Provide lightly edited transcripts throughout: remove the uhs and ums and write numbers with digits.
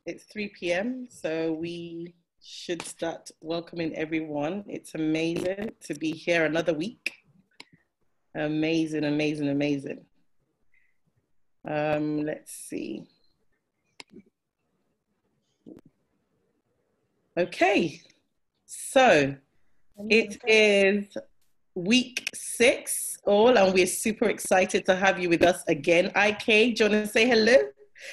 It's 3 p.m., so we should start welcoming everyone. It's amazing to be here another week. Amazing, amazing, amazing. Let's see. Okay, so it is week 6 all, and we're super excited to have you with us again. IK, do you want to say hello?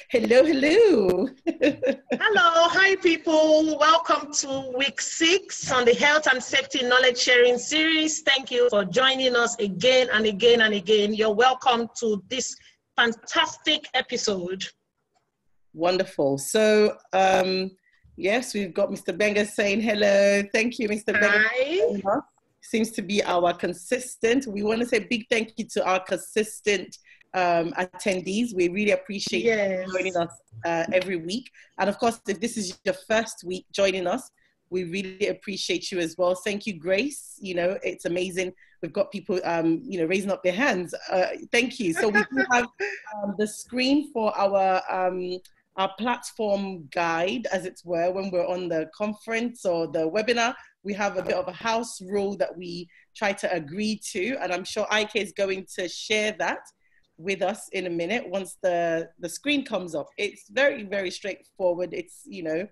Hello, hello. Hello, hi people. Welcome to week 6 on the Health and Safety Knowledge Sharing Series. Thank you for joining us again and again and again. You're welcome to this fantastic episode. Wonderful. So, yes, we've got Mr. Benga saying hello. Thank you, Mr. Benga. Hi. Seems to be our you. We want to say a big thank you to our consistent attendees. We really appreciate you joining us every week. And of course, if this is your first week joining us, we really appreciate you as well. Thank you, Grace. You know, it's amazing. We've got people, you know, raising up their hands. Thank you. So we do have the screen for our platform guide, as it were, when we're on the conference or the webinar. We have a bit of a house rule that we try to agree to, and I'm sure IK is going to share that with us in a minute once the screen comes up. It's very, very straightforward. It's, you know...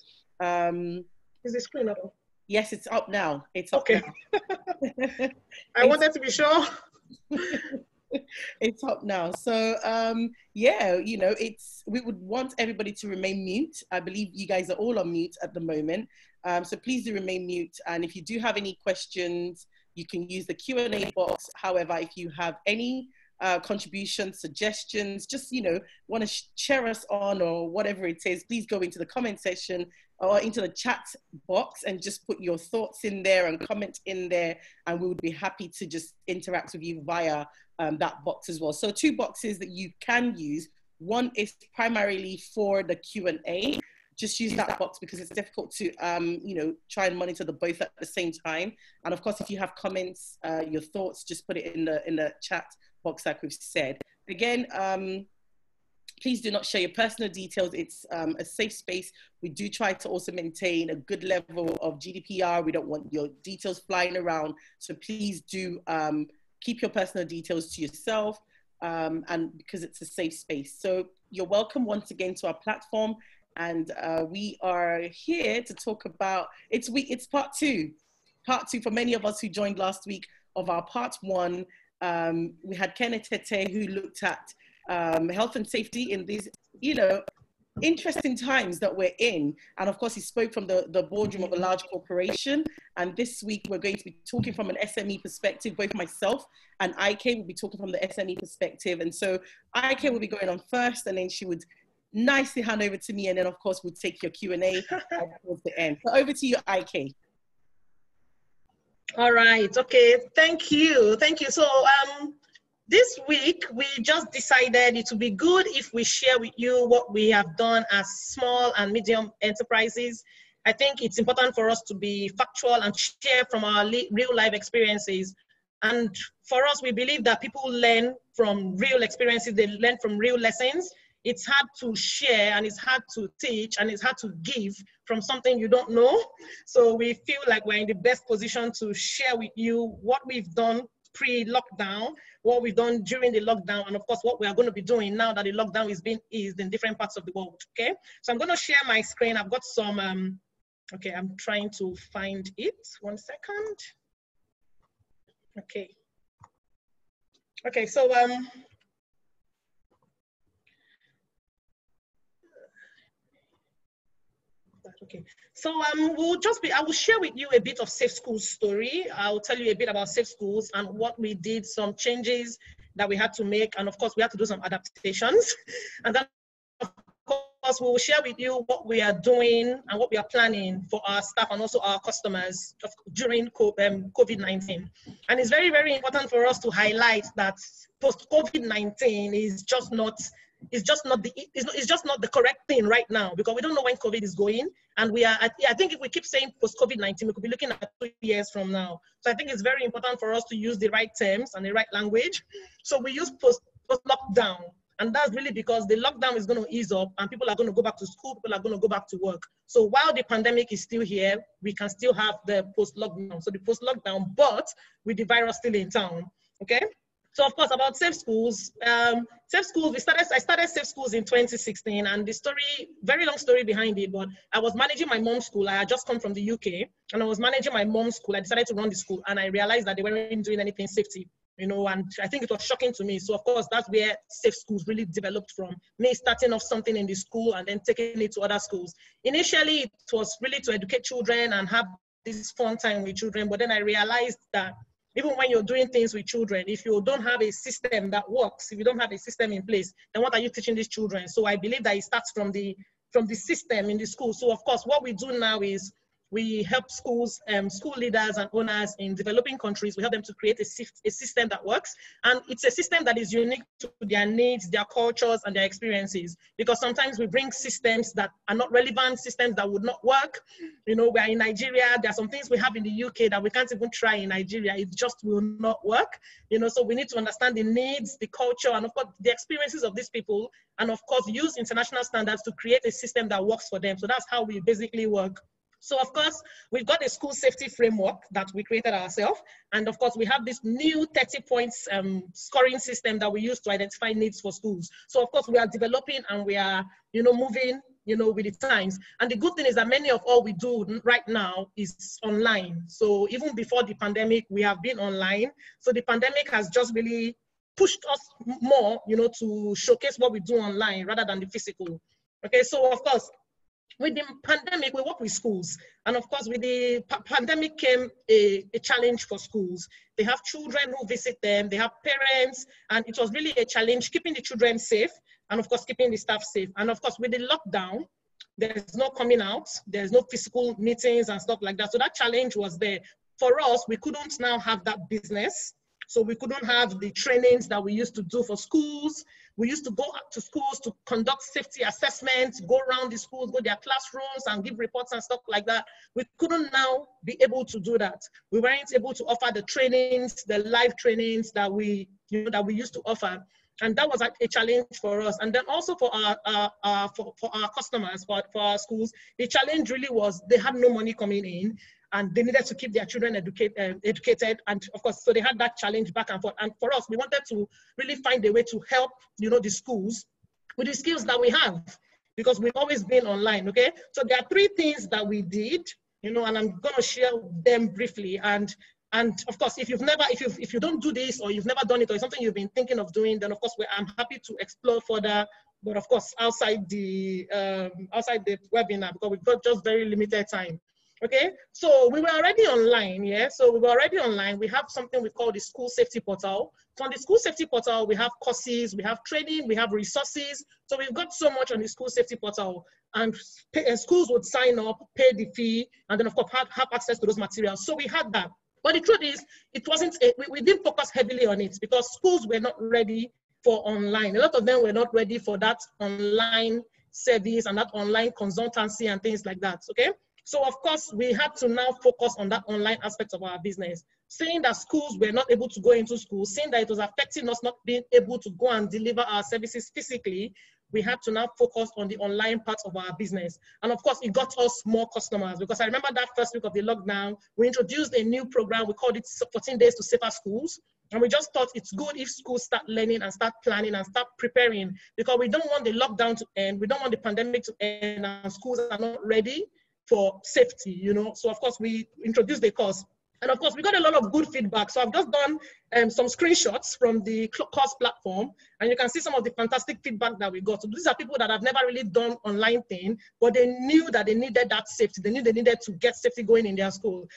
Is the screen up? Yes, it's up now. It's up okay. Now. I wanted to be sure. It's up now. So yeah, you know, we would want everybody to remain mute. I believe you guys are all on mute at the moment. So please do remain mute. And if you do have any questions, you can use the Q&A box. However, if you have any contributions, suggestions, just, you know, want to share us on or whatever it is, please go into the comment section or into the chat box and just put your thoughts in there and comment in there, and we would be happy to just interact with you via that box as well. So 2 boxes that you can use. One is primarily for the Q&A. Just use that box because it's difficult to, you know, try and monitor the both at the same time. And of course, if you have comments, your thoughts, just put it in the chat box like we've said. Again, please do not share your personal details. It's a safe space. We do try to also maintain a good level of GDPR. We don't want your details flying around. So please do keep your personal details to yourself, and because it's a safe space. So you're welcome once again to our platform. And we are here to talk about, it's part 2 for many of us who joined last week of our part 1. We had Kenneth Tete, who looked at health and safety in these, you know, interesting times that we're in. And of course, he spoke from the boardroom of a large corporation. And this week, we're going to be talking from an SME perspective. Both myself and IK will be talking from the SME perspective. And so IK will be going on first, and then she would nicely hand over to me. And then, of course, we'll take your Q&A towards the end. So over to you, IK. All right. Okay. Thank you. Thank you. So this week, we just decided it would be good if we share with you what we have done as small and medium enterprises. I think it's important for us to be factual and share from our real life experiences. And for us, we believe that people learn from real experiences. They learn from real lessons. It's hard to share, and it's hard to teach, and it's hard to give from something you don't know. So we feel like we're in the best position to share with you what we've done pre-lockdown, what we've done during the lockdown, and of course, what we are going to be doing now that the lockdown is being eased in different parts of the world, okay? So I'm going to share my screen. I've got some, okay, I'm trying to find it. 1 second. Okay. Okay, so, okay, so I will share with you a bit of Safe Schools story. I'll tell you a bit about Safe Schools and what we did, some changes that we had to make, and of course we had to do some adaptations. And then of course we will share with you what we are doing and what we are planning for our staff and also our customers during COVID-19. And it's very, very important for us to highlight that post-COVID-19 is just not it's just not the correct thing right now, because we don't know when COVID is going. And I think if we keep saying post-COVID-19, we could be looking at 2 years from now. So I think it's very important for us to use the right terms and the right language. So we use post-lockdown. And that's really because the lockdown is going to ease up and people are going to go back to school, people are going to go back to work. So while the pandemic is still here, we can still have the post-lockdown. So the post-lockdown, but with the virus still in town, okay? So of course, about Safe Schools, I started Safe Schools in 2016, and the story, very long story behind it, but I was managing my mom's school. I had just come from the UK, and I was managing my mom's school. I decided to run the school, and I realized that they weren't doing anything safety, you know, and I think it was shocking to me. So of course, that's where Safe Schools really developed from, me starting off something in the school and then taking it to other schools. Initially, it was really to educate children and have this fun time with children, but then I realized that even when you're doing things with children, if you don't have a system that works, if you don't have a system in place, then what are you teaching these children? So I believe that it starts from the system in the school. So of course, what we do now is we help schools, school leaders and owners in developing countries. We help them to create a system that works. And it's a system that is unique to their needs, their cultures, and their experiences. Because sometimes we bring systems that are not relevant, systems that would not work. You know, we're in Nigeria. There are some things we have in the UK that we can't even try in Nigeria. It just will not work. You know, so we need to understand the needs, the culture, and of course, the experiences of these people. And of course, use international standards to create a system that works for them. So that's how we basically work. So of course, we've got a school safety framework that we created ourselves. And of course, we have this new 30 points scoring system that we use to identify needs for schools. So of course, we are developing and we are, you know, moving, you know, with the times. And the good thing is that many of all we do right now is online. So even before the pandemic, we have been online. So the pandemic has just really pushed us more, you know, to showcase what we do online rather than the physical. Okay, so of course, with the pandemic, we work with schools. And of course, with the pandemic came a challenge for schools. They have children who visit them, they have parents, and it was really a challenge keeping the children safe, and of course, keeping the staff safe. And of course, with the lockdown, there's no coming out, there's no physical meetings and stuff like that. So that challenge was there. For us, we couldn't now have that business. So we couldn't have the trainings that we used to do for schools. We used to go to schools to conduct safety assessments, go around the schools, go to their classrooms and give reports and stuff like that. We couldn't now be able to do that. We weren't able to offer the trainings, the live trainings that we used to offer. And that was a challenge for us. And then also for our customers, for our schools, the challenge really was they had no money coming in, and they needed to keep their children educated. And of course, so they had that challenge back and forth. And for us, we wanted to really find a way to help, you know, the schools with the skills that we have, because we've always been online, okay? So there are 3 things that we did, you know, and I'm gonna share them briefly. And of course, if you don't do this, or you've never done it, or it's something you've been thinking of doing, then of course, I'm happy to explore further. But of course, outside the webinar, because we've got just very limited time. Okay, so we were already online, yeah? So we were already online. We have something we call the School Safety Portal. So on the School Safety Portal, we have courses, we have training, we have resources. So we've got so much on the School Safety Portal. And schools would sign up, pay the fee, and then of course have access to those materials. So we had that. But the truth is, it wasn't, we didn't focus heavily on it because schools were not ready for online. A lot of them were not ready for that online service and that online consultancy and things like that, okay? So of course, we had to now focus on that online aspect of our business. Seeing that schools were not able to go into school, seeing that it was affecting us not being able to go and deliver our services physically, we had to now focus on the online part of our business. And of course, it got us more customers, because I remember that first week of the lockdown, we introduced a new program. We called it 14 Days to Safer Schools. And we just thought it's good if schools start learning and start planning and start preparing, because we don't want the lockdown to end. We don't want the pandemic to end and schools are not ready for safety, you know. So of course we introduced the course, and of course we got a lot of good feedback. So I've just done some screenshots from the course platform, and you can see some of the fantastic feedback that we got. So these are people that have never really done online thing, but they knew that they needed that safety. They knew they needed to get safety going in their school.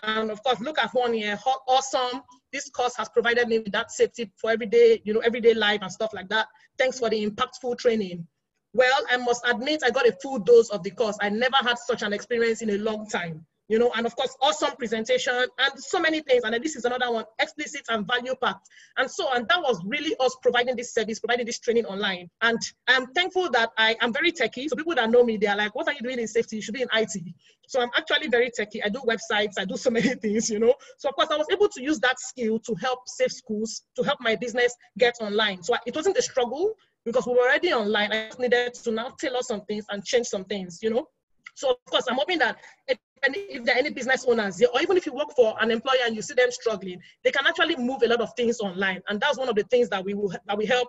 And of course, look at one here, awesome. This course has provided me with that safety for everyday, you know, everyday life and stuff like that. Thanks for the impactful training. Well, I must admit, I got a full dose of the course. I never had such an experience in a long time. you know, and of course, awesome presentation and so many things. And then this is another one, explicit and value packed. And that was really us providing this service, providing this training online. And I'm thankful that I am very techy. So people that know me, they're like, what are you doing in safety? You should be in IT. So I'm actually very techy. I do websites, I do so many things, you know. So of course, I was able to use that skill to help Safe Schools, to help my business get online. So it wasn't a struggle because we were already online. I just needed to now tailor some things and change some things, you know. So of course, I'm hoping that if there are any business owners here, or even if you work for an employer and you see them struggling, they can actually move a lot of things online. And that's one of the things that we help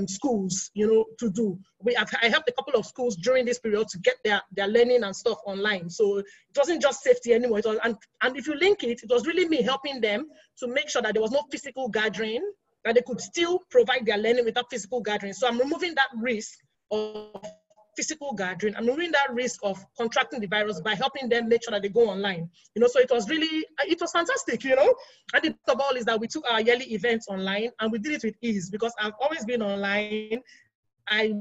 schools, you know, to do. I helped a couple of schools during this period to get their learning and stuff online. So it wasn't just safety anymore. It was, and if you link it, it was really me helping them to make sure that there was no physical gathering, that they could still provide their learning without physical gathering. So I'm removing that risk of physical gathering. I'm removing that risk of contracting the virus by helping them make sure that they go online. You know, so it was fantastic, you know. And the best of all is that we took our yearly events online and we did it with ease because I've always been online. I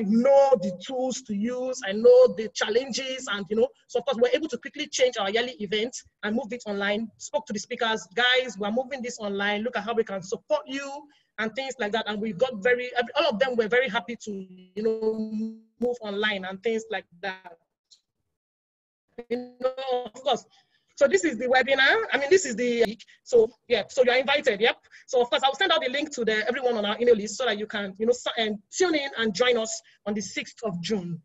know the tools to use, I know the challenges, and you know, so of course we're able to quickly change our yearly event and move it online. Spoke to the speakers, guys, we're moving this online, look at how we can support you and things like that. And we got all of them were very happy to, you know, move online and things like that. You know, of course. So this is the webinar. I mean, this is the, so yeah, so you're invited, yep. So of course, I'll send out the link to everyone on our email list so that you can, you know, tune in and join us on the 6th of June.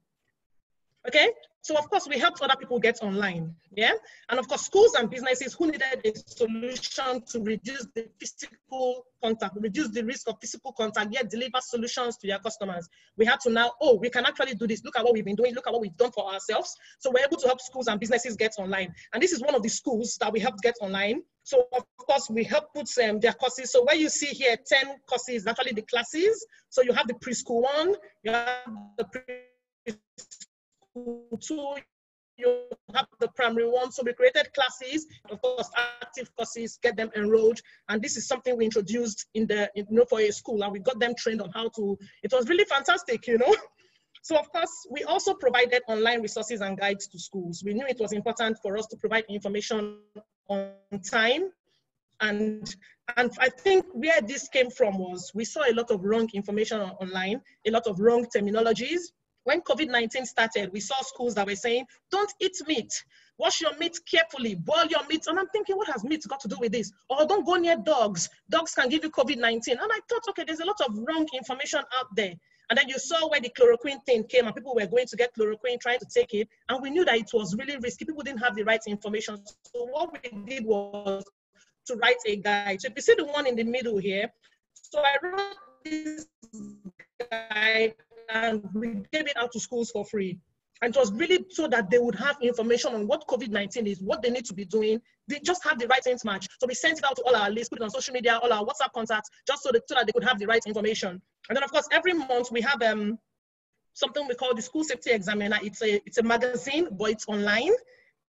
Okay, so of course we helped other people get online, yeah? And of course, schools and businesses who needed a solution to reduce the physical contact, reduce the risk of physical contact, yet deliver solutions to their customers. We had to now, oh, we can actually do this. Look at what we've been doing. Look at what we've done for ourselves. So we're able to help schools and businesses get online. And this is one of the schools that we helped get online. So of course, we help put their courses. So where you see here, 10 courses, actually the classes. So you have the preschool one, you have the two, you have the primary one. So we created classes, of course, active courses, get them enrolled. And this is something we introduced for a school, and we got them trained on how to, it was really fantastic, you know. So of course, we also provided online resources and guides to schools. We knew it was important for us to provide information on time. And I think where this came from was we saw a lot of wrong information online, a lot of wrong terminologies. When COVID-19 started, we saw schools that were saying, don't eat meat, wash your meat carefully, boil your meat. And I'm thinking, what has meat got to do with this? Or don't go near dogs. Dogs can give you COVID-19. And I thought, okay, there's a lot of wrong information out there. And then you saw where the chloroquine thing came and people were going to get chloroquine, trying to take it. And we knew that it was really risky. People didn't have the right information. So what we did was to write a guide. So if you see the one in the middle here, so I wrote this guide and we gave it out to schools for free. And it was really so that they would have information on what COVID-19 is, what they need to be doing. They just have the right things match. So we sent it out to all our lists, put it on social media, all our WhatsApp contacts, just so that they could have the right information. And then of course, every month we have something we call the School Safety Examiner. It's a magazine, but it's online.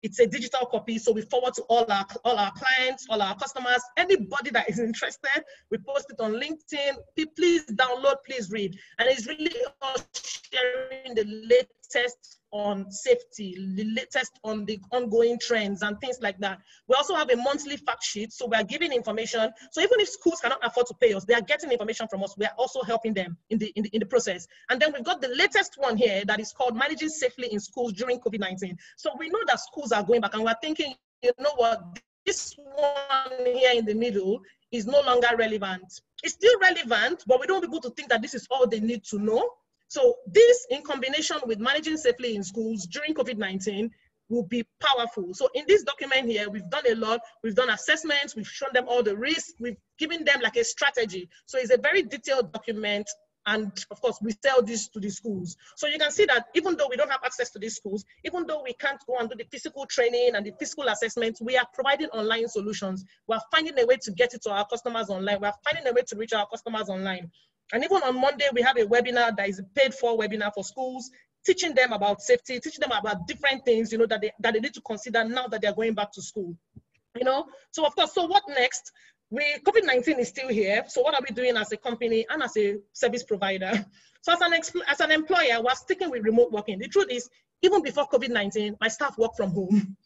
It's a digital copy, so we forward to all our clients, all our customers, anybody that is interested. We post it on LinkedIn. Please download, please read. And it's really us sharing the latest on safety, the latest on the ongoing trends and things like that. We also have a monthly fact sheet, so we're giving information. So even if schools cannot afford to pay us, they are getting information from us. We are also helping them in the process. And then we've got the latest one here that is called Managing Safely in Schools During COVID-19. So we know that schools are going back, and we're thinking, you know what, this one here in the middle is no longer relevant. It's still relevant, but we don't want people to think that this is all they need to know. So this, in combination with managing safely in schools during COVID-19, will be powerful. So in this document here, we've done a lot. We've done assessments. We've shown them all the risks. We've given them like a strategy. So it's a very detailed document. And of course, we sell this to the schools. So you can see that even though we don't have access to these schools, even though we can't go and do the physical training and the physical assessments, we are providing online solutions. We're finding a way to get it to our customers online. We're finding a way to reach our customers online. And even on Monday, we have a webinar that is a paid-for webinar for schools, teaching them about safety, teaching them about different things, you know, that they need to consider now that they're going back to school. You know, so of course, so what next? COVID-19 is still here. So what are we doing as a company and as a service provider? So as an employer, we're sticking with remote working. The truth is, even before COVID-19, my staff work from home.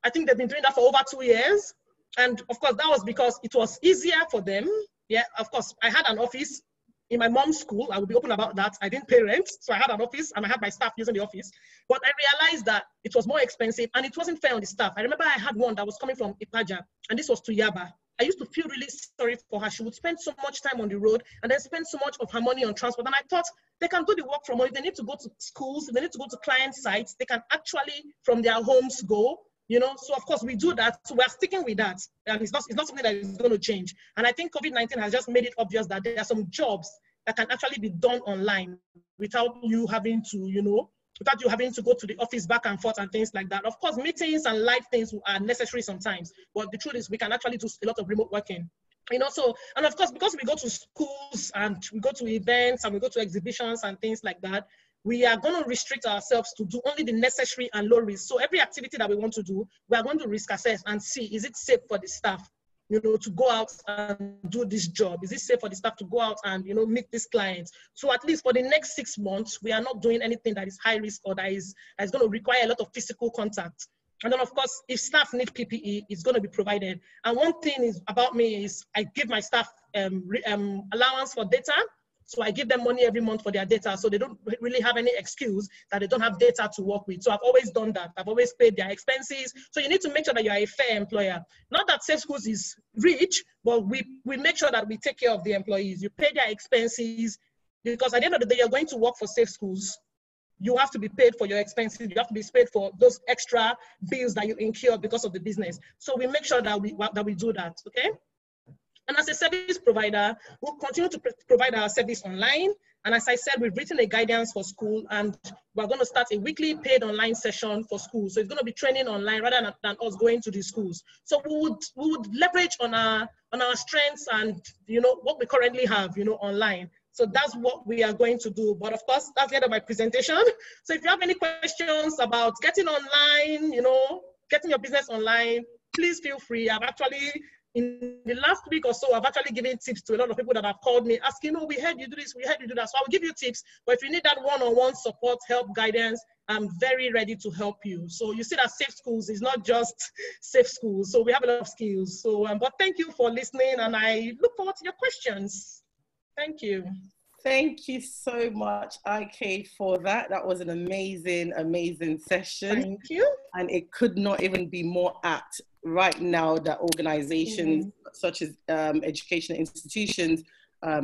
I think they've been doing that for over 2 years. And of course, that was because it was easier for them. Yeah, of course, I had an office in my mom's school. I will be open about that. I didn't pay rent, so I had an office and I had my staff using the office. But I realized that it was more expensive and it wasn't fair on the staff. I remember I had one that was coming from Ipaja, and this was to Yaba. I used to feel really sorry for her. She would spend so much time on the road and then spend so much of her money on transport. And I thought they can do the work from home. If they need to go to schools, if they need to go to client sites, they can actually from their homes go. You know, so of course we do that. So we're sticking with that. And it's not something that is going to change. And I think COVID-19 has just made it obvious that there are some jobs that can actually be done online without you having to, you know, without you having to go to the office back and forth and things like that. Of course, meetings and live things are necessary sometimes. But the truth is we can actually do a lot of remote working. You know, so, and of course, because we go to schools and we go to events and we go to exhibitions and things like that, we are going to restrict ourselves to do only the necessary and low risk. So every activity that we want to do, we are going to risk assess and see, is it safe for the staff, you know, to go out and do this job? Is it safe for the staff to go out and, you know, meet these clients? So at least for the next 6 months, we are not doing anything that is high risk or that is going to require a lot of physical contact. And then of course, if staff need PPE, it's going to be provided. And one thing is about me is I give my staff allowance for data. So I give them money every month for their data, so they don't really have any excuse that they don't have data to work with. So I've always done that. I've always paid their expenses. So you need to make sure that you are a fair employer. Not that Safe Schools is rich, but we make sure that we take care of the employees. You pay their expenses, because at the end of the day, you're going to work for Safe Schools. You have to be paid for your expenses. You have to be paid for those extra bills that you incur because of the business. So we make sure that we do that, okay? And as a service provider, we'll continue to provide our service online. And as I said, we've written a guidance for school, and we're going to start a weekly paid online session for schools. So it's going to be training online rather than us going to the schools. So we would leverage on our strengths and, you know, what we currently have, you know, online. So that's what we are going to do. But of course, that's the end of my presentation. So if you have any questions about getting online, you know, getting your business online, please feel free. I've actually, in the last week or so, I've actually given tips to a lot of people that have called me asking, oh, we heard you do this, we heard you do that. So I'll give you tips. But if you need that one-on-one support, help, guidance, I'm very ready to help you. So you see that Safe Schools is not just Safe Schools. So we have a lot of skills. So, but thank you for listening, and I look forward to your questions. Thank you. Thank you so much, IK, for that. That was an amazing, amazing session. Thank you. And it could not even be more apt right now that organizations such as educational institutions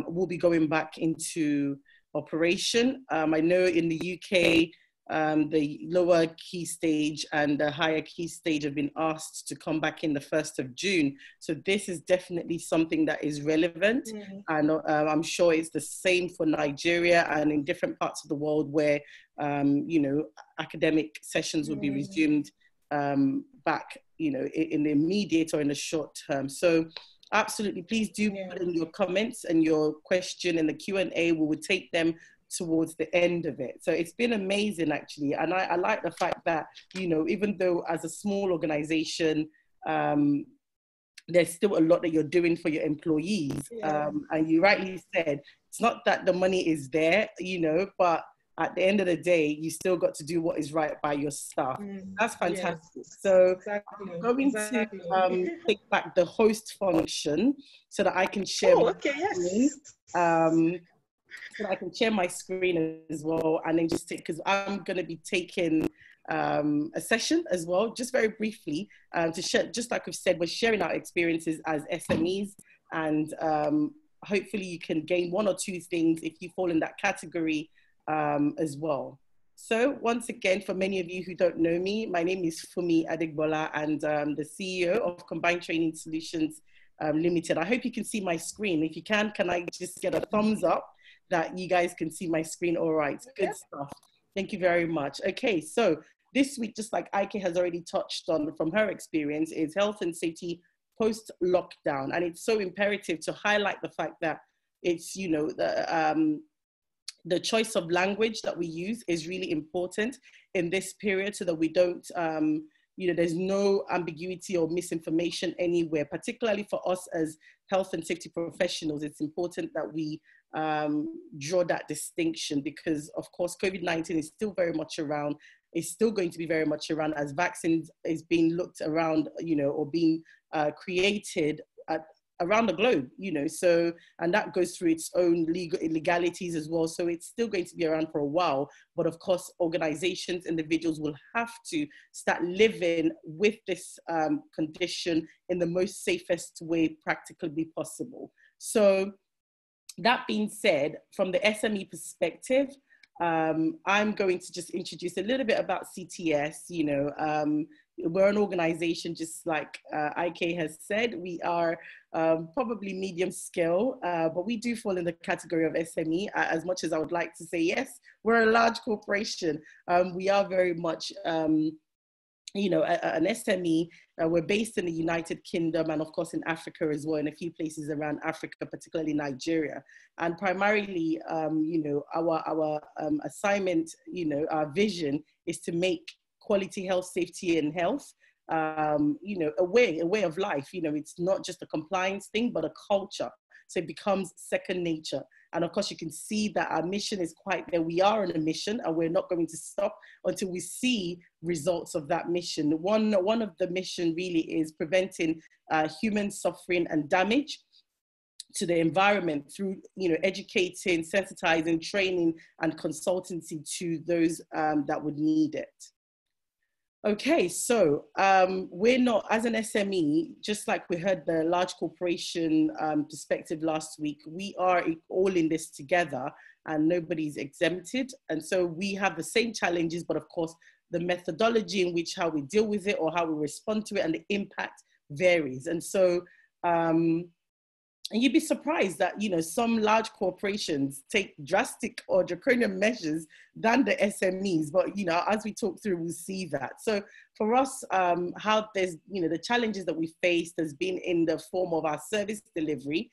will be going back into operation. I know in the UK, the lower key stage and the higher key stage have been asked to come back in the 1st of June. So this is definitely something that is relevant. And I'm sure it's the same for Nigeria and in different parts of the world where, you know, academic sessions will be resumed back, you know, in the immediate or in the short term. So absolutely, please do put in your comments and your question in the Q&A. We will take them towards the end of it. So it's been amazing, actually. And I like the fact that, you know, even though as a small organization, there's still a lot that you're doing for your employees. And you rightly said, it's not that the money is there, you know, but at the end of the day, you still got to do what is right by your staff. That's fantastic. So I'm going to take back the host function so that I can share my screen. So that I can share my screen as well, and then just take, because I'm going to be taking a session as well, just very briefly, to share, just like we've said, we're sharing our experiences as SMEs, and hopefully you can gain 1 or 2 things if you fall in that category as well. So once again, for many of you who don't know me, my name is Fumi Adigbola, and the CEO of Combined Training Solutions Limited. I hope you can see my screen. If you can I just get a thumbs up that you guys can see my screen? All right, good stuff. Thank you very much. Okay, so this week, just like Ike has already touched on from her experience, is health and safety post-lockdown. And it's so imperative to highlight the fact that it's, you know, the choice of language that we use is really important in this period so that we don't, you know, there's no ambiguity or misinformation anywhere, particularly for us as health and safety professionals. It's important that we draw that distinction because, of course, COVID-19 is still very much around. is still going to be very much around as vaccines is being looked around, you know, or being created around the globe, you know, so, and that goes through its own legalities as well. So it's still going to be around for a while, but of course, organizations, individuals will have to start living with this condition in the most safest way practically possible. So that being said, from the SME perspective, I'm going to just introduce a little bit about CTS. You know, we're an organization, just like IK has said, we are probably medium scale, but we do fall in the category of SME. As much as I would like to say, yes, we're a large corporation. We are very much, you know, an SME. We're based in the United Kingdom and of course in Africa as well, in a few places around Africa, particularly Nigeria. And primarily, you know, our assignment, you know, our vision is to make quality health, safety and health, you know, a way of life. You know, it's not just a compliance thing, but a culture. So it becomes second nature. And of course, you can see that our mission is quite there. We are on a mission and we're not going to stop until we see results of that mission. One of the mission really is preventing human suffering and damage to the environment through, you know, educating, sensitizing, training, and consultancy to those that would need it. Okay, so we're not, as an SME, just like we heard the large corporation perspective last week, we are all in this together and nobody's exempted. And so we have the same challenges, but of course, the methodology in which how we deal with it or how we respond to it and the impact varies. And so, and you'd be surprised that, you know, some large corporations take drastic or draconian measures than the SMEs. But, you know, as we talk through, we'll see that. So for us, how there's, you know, the challenges that we faced has been in the form of our service delivery.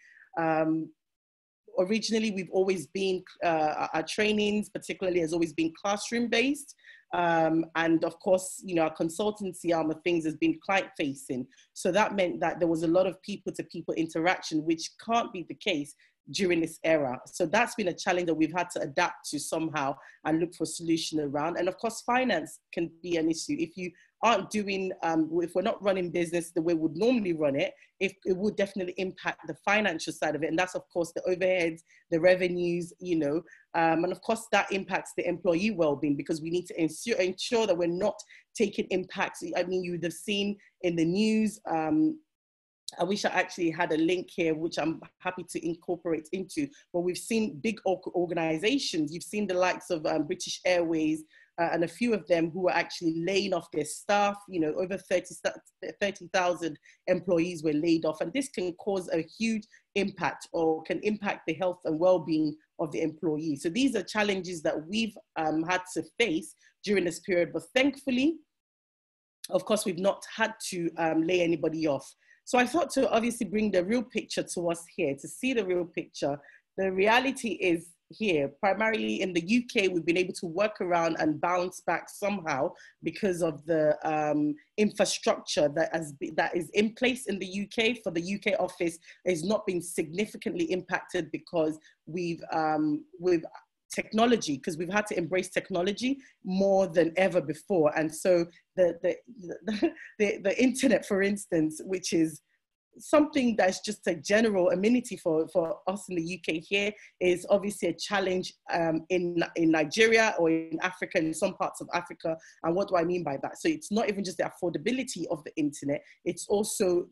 Originally, we've always been, our trainings particularly has always been classroom based. And of course, you know, our consultancy arm of things has been client facing. So that meant that there was a lot of people to people interaction, which can't be the case during this era. So that's been a challenge that we've had to adapt to somehow and look for a solution around. And of course, finance can be an issue. If you aren't doing, if we're not running business the way we would normally run it, it would definitely impact the financial side of it. And that's of course the overheads, the revenues, you know, and of course that impacts the employee well-being, because we need to ensure that we're not taking impacts. I mean, you would have seen in the news, I wish I actually had a link here, which I'm happy to incorporate into, but we've seen big organizations. You've seen the likes of British Airways and a few of them who are actually laying off their staff. You know, over 30,000 employees were laid off. And this can cause a huge impact or can impact the health and well-being of the employee. So these are challenges that we've had to face during this period. But thankfully, of course, we've not had to lay anybody off. So I thought to obviously bring the real picture to us here, to see the real picture. The reality is here, primarily in the UK, we've been able to work around and bounce back somehow because of the infrastructure that is in place in the UK for the UK office has not been significantly impacted because we've technology, because we've had to embrace technology more than ever before. And so the internet, for instance, which is something that's just a general amenity for us in the UK here, is obviously a challenge in Nigeria or in Africa, in some parts of Africa. And what do I mean by that? So it's not even just the affordability of the internet, it's also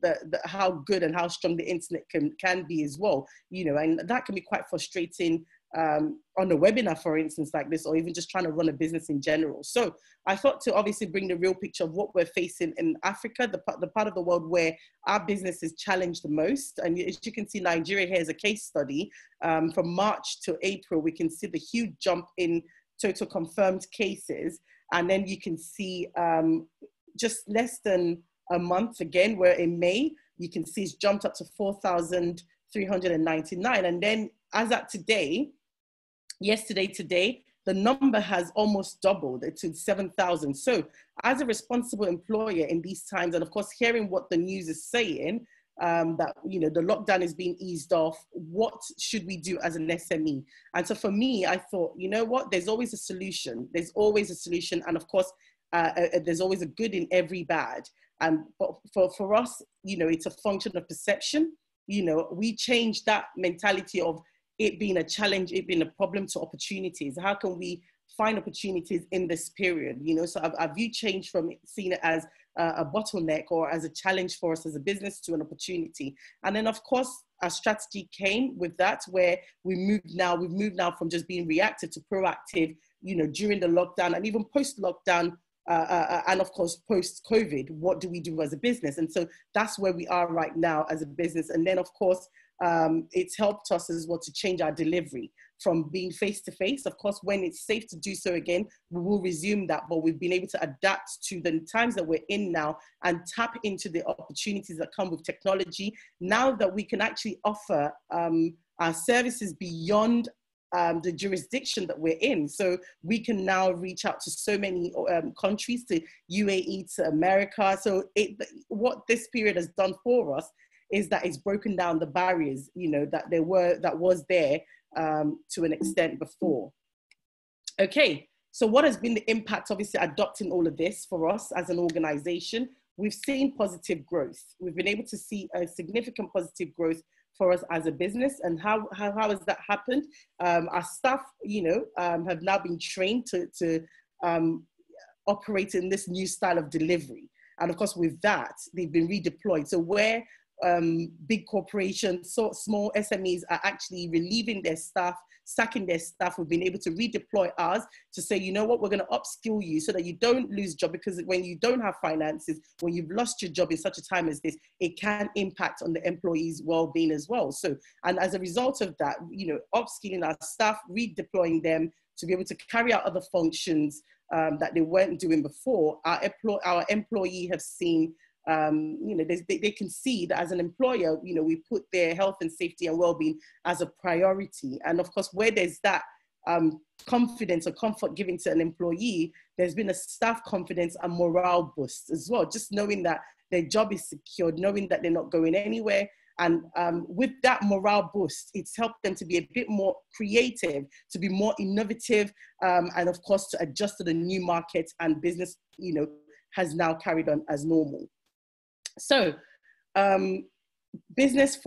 how good and how strong the internet can be as well, you know, and that can be quite frustrating on a webinar, for instance, like this, or even just trying to run a business in general. So I thought to obviously bring the real picture of what we're facing in Africa, the part of the world where our business is challenged the most. And as you can see, Nigeria here is a case study. From March to April, we can see the huge jump in total confirmed cases. And then you can see just less than a month again, where in May, you can see it's jumped up to 4,399. And then as at today, today, the number has almost doubled to 7,000. So as a responsible employer in these times, and of course, hearing what the news is saying, that, you know, the lockdown is being eased off. What should we do as an SME? And so for me, I thought, you know what, there's always a solution. There's always a solution. And of course, there's always a good in every bad. And for us, you know, it's a function of perception. You know, we changed that mentality of it being a challenge, it being a problem, to opportunities. How can we find opportunities in this period? You know, so our view changed from seeing it as a bottleneck or as a challenge for us as a business to an opportunity. And then of course, our strategy came with that, where we've moved now from just being reactive to proactive, you know, during the lockdown and even post-lockdown, and of course, post-COVID, what do we do as a business? And so that's where we are right now as a business. And then of course, it's helped us as well to change our delivery from being face-to-face. Of course, when it's safe to do so again, we will resume that, but we've been able to adapt to the times that we're in now and tap into the opportunities that come with technology. Now that we can actually offer our services beyond the jurisdiction that we're in. So we can now reach out to so many countries, to UAE, to America. So what this period has done for us is that it's broken down the barriers, you know, that was there to an extent before. Okay, so what has been the impact, obviously, adopting all of this for us as an organization? We've seen positive growth. We've been able to see a significant positive growth for us as a business. And how has that happened? Our staff, you know, have now been trained to operate in this new style of delivery. And of course, with that, they've been redeployed. So where big corporations, so small SMEs are actually relieving their staff, sacking their staff, we've been able to redeploy ours to say, you know what, we're going to upskill you so that you don't lose job, because when you don't have finances, when you've lost your job in such a time as this, it can impact on the employee's well-being as well. So, and as a result of that, you know, upskilling our staff, redeploying them to be able to carry out other functions that they weren't doing before, our employee have seen, you know, they can see that as an employer, you know, we put their health and safety and well-being as a priority. And of course, where there's that confidence or comfort given to an employee, there's been a staff confidence and morale boost as well, just knowing that their job is secured, knowing that they're not going anywhere. And with that morale boost, it's helped them to be a bit more creative, to be more innovative, and of course, to adjust to the new market, and business, you know, has now carried on as normal. So business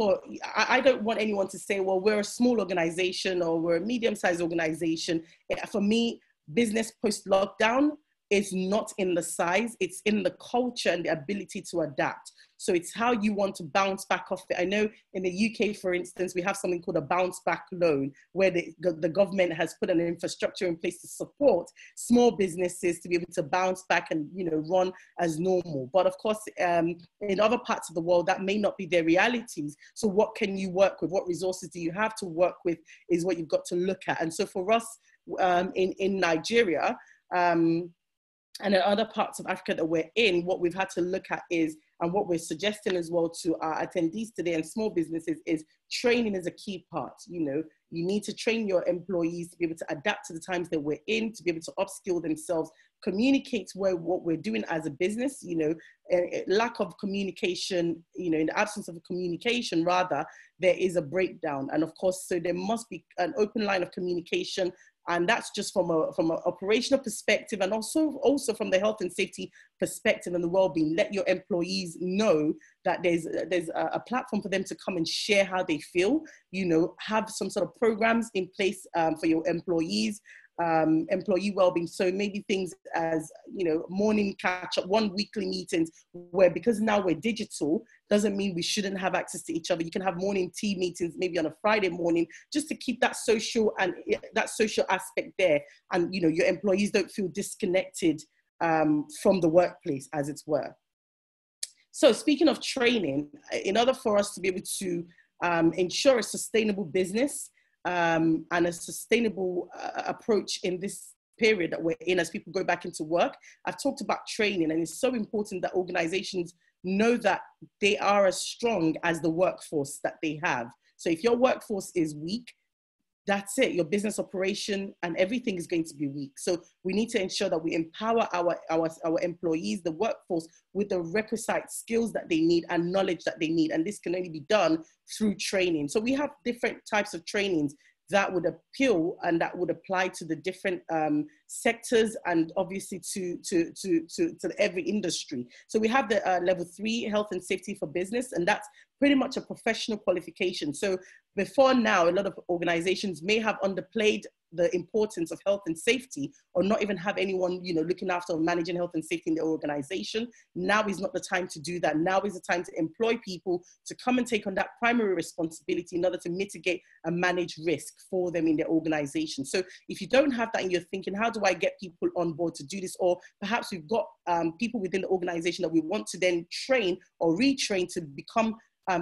I don't want anyone to say, well, we're a small organization or we're a medium-sized organization. For me, business post-lockdown is not in the size, it's in the culture and the ability to adapt. So it's how you want to bounce back off it. I know in the UK, for instance, we have something called a bounce back loan, where the government has put an infrastructure in place to support small businesses to be able to bounce back and, you know, run as normal. But of course, in other parts of the world, that may not be their realities. So what can you work with? What resources do you have to work with is what you've got to look at. And so for us in Nigeria, and in other parts of Africa that we're in, what we've had to look at is, and what we're suggesting as well to our attendees today and small businesses, is training is a key part. You know, you need to train your employees to be able to adapt to the times that we're in, to be able to upskill themselves, communicate what we're doing as a business. You know, lack of communication, you know, in the absence of communication, rather, there is a breakdown. And of course, so there must be an open line of communication. And that's just from an operational perspective, and also from the health and safety perspective and the well-being. Let your employees know that there's a platform for them to come and share how they feel. You know, have some sort of programs in place for your employees. Employee well-being. So maybe things as, you know, morning catch-up, weekly meetings, where, because now we're digital, doesn't mean we shouldn't have access to each other. You can have morning tea meetings, maybe on a Friday morning, just to keep that social aspect there. And, you know, your employees don't feel disconnected from the workplace, as it were. So speaking of training, in order for us to be able to ensure a sustainable business, and a sustainable approach in this period that we're in as people go back into work, I've talked about training, and it's so important that organizations know that they are as strong as the workforce that they have. So if your workforce is weak, that's it. Your business operation and everything is going to be weak. So we need to ensure that we empower our employees, the workforce, with the requisite skills that they need and knowledge that they need. And this can only be done through training. So we have different types of trainings that would appeal and that would apply to the different sectors and obviously to every industry. So we have the level 3 health and safety for business, and that's pretty much a professional qualification. So before now, a lot of organizations may have underplayed the importance of health and safety, or not even have anyone, you know, looking after or managing health and safety in their organization. Now is not the time to do that. Now is the time to employ people to come and take on that primary responsibility in order to mitigate and manage risk for them in their organization. So if you don't have that and you're thinking, how do I get people on board to do this? Or perhaps we've got people within the organization that we want to then train or retrain to become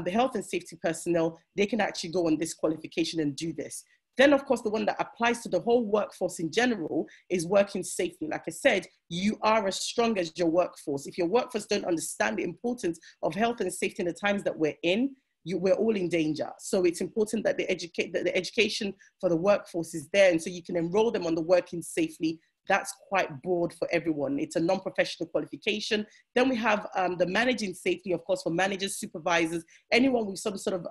the health and safety personnel, they can actually go on this qualification and do this. Then, of course, the one that applies to the whole workforce in general is working safely. Like I said, you are as strong as your workforce. If your workforce don't understand the importance of health and safety in the times that we're in, we're all in danger. So it's important that the education for the workforce is there, and so you can enroll them on the working safely. That's quite broad for everyone. It's a non-professional qualification. Then we have the managing safety, of course, for managers, supervisors, anyone with some sort of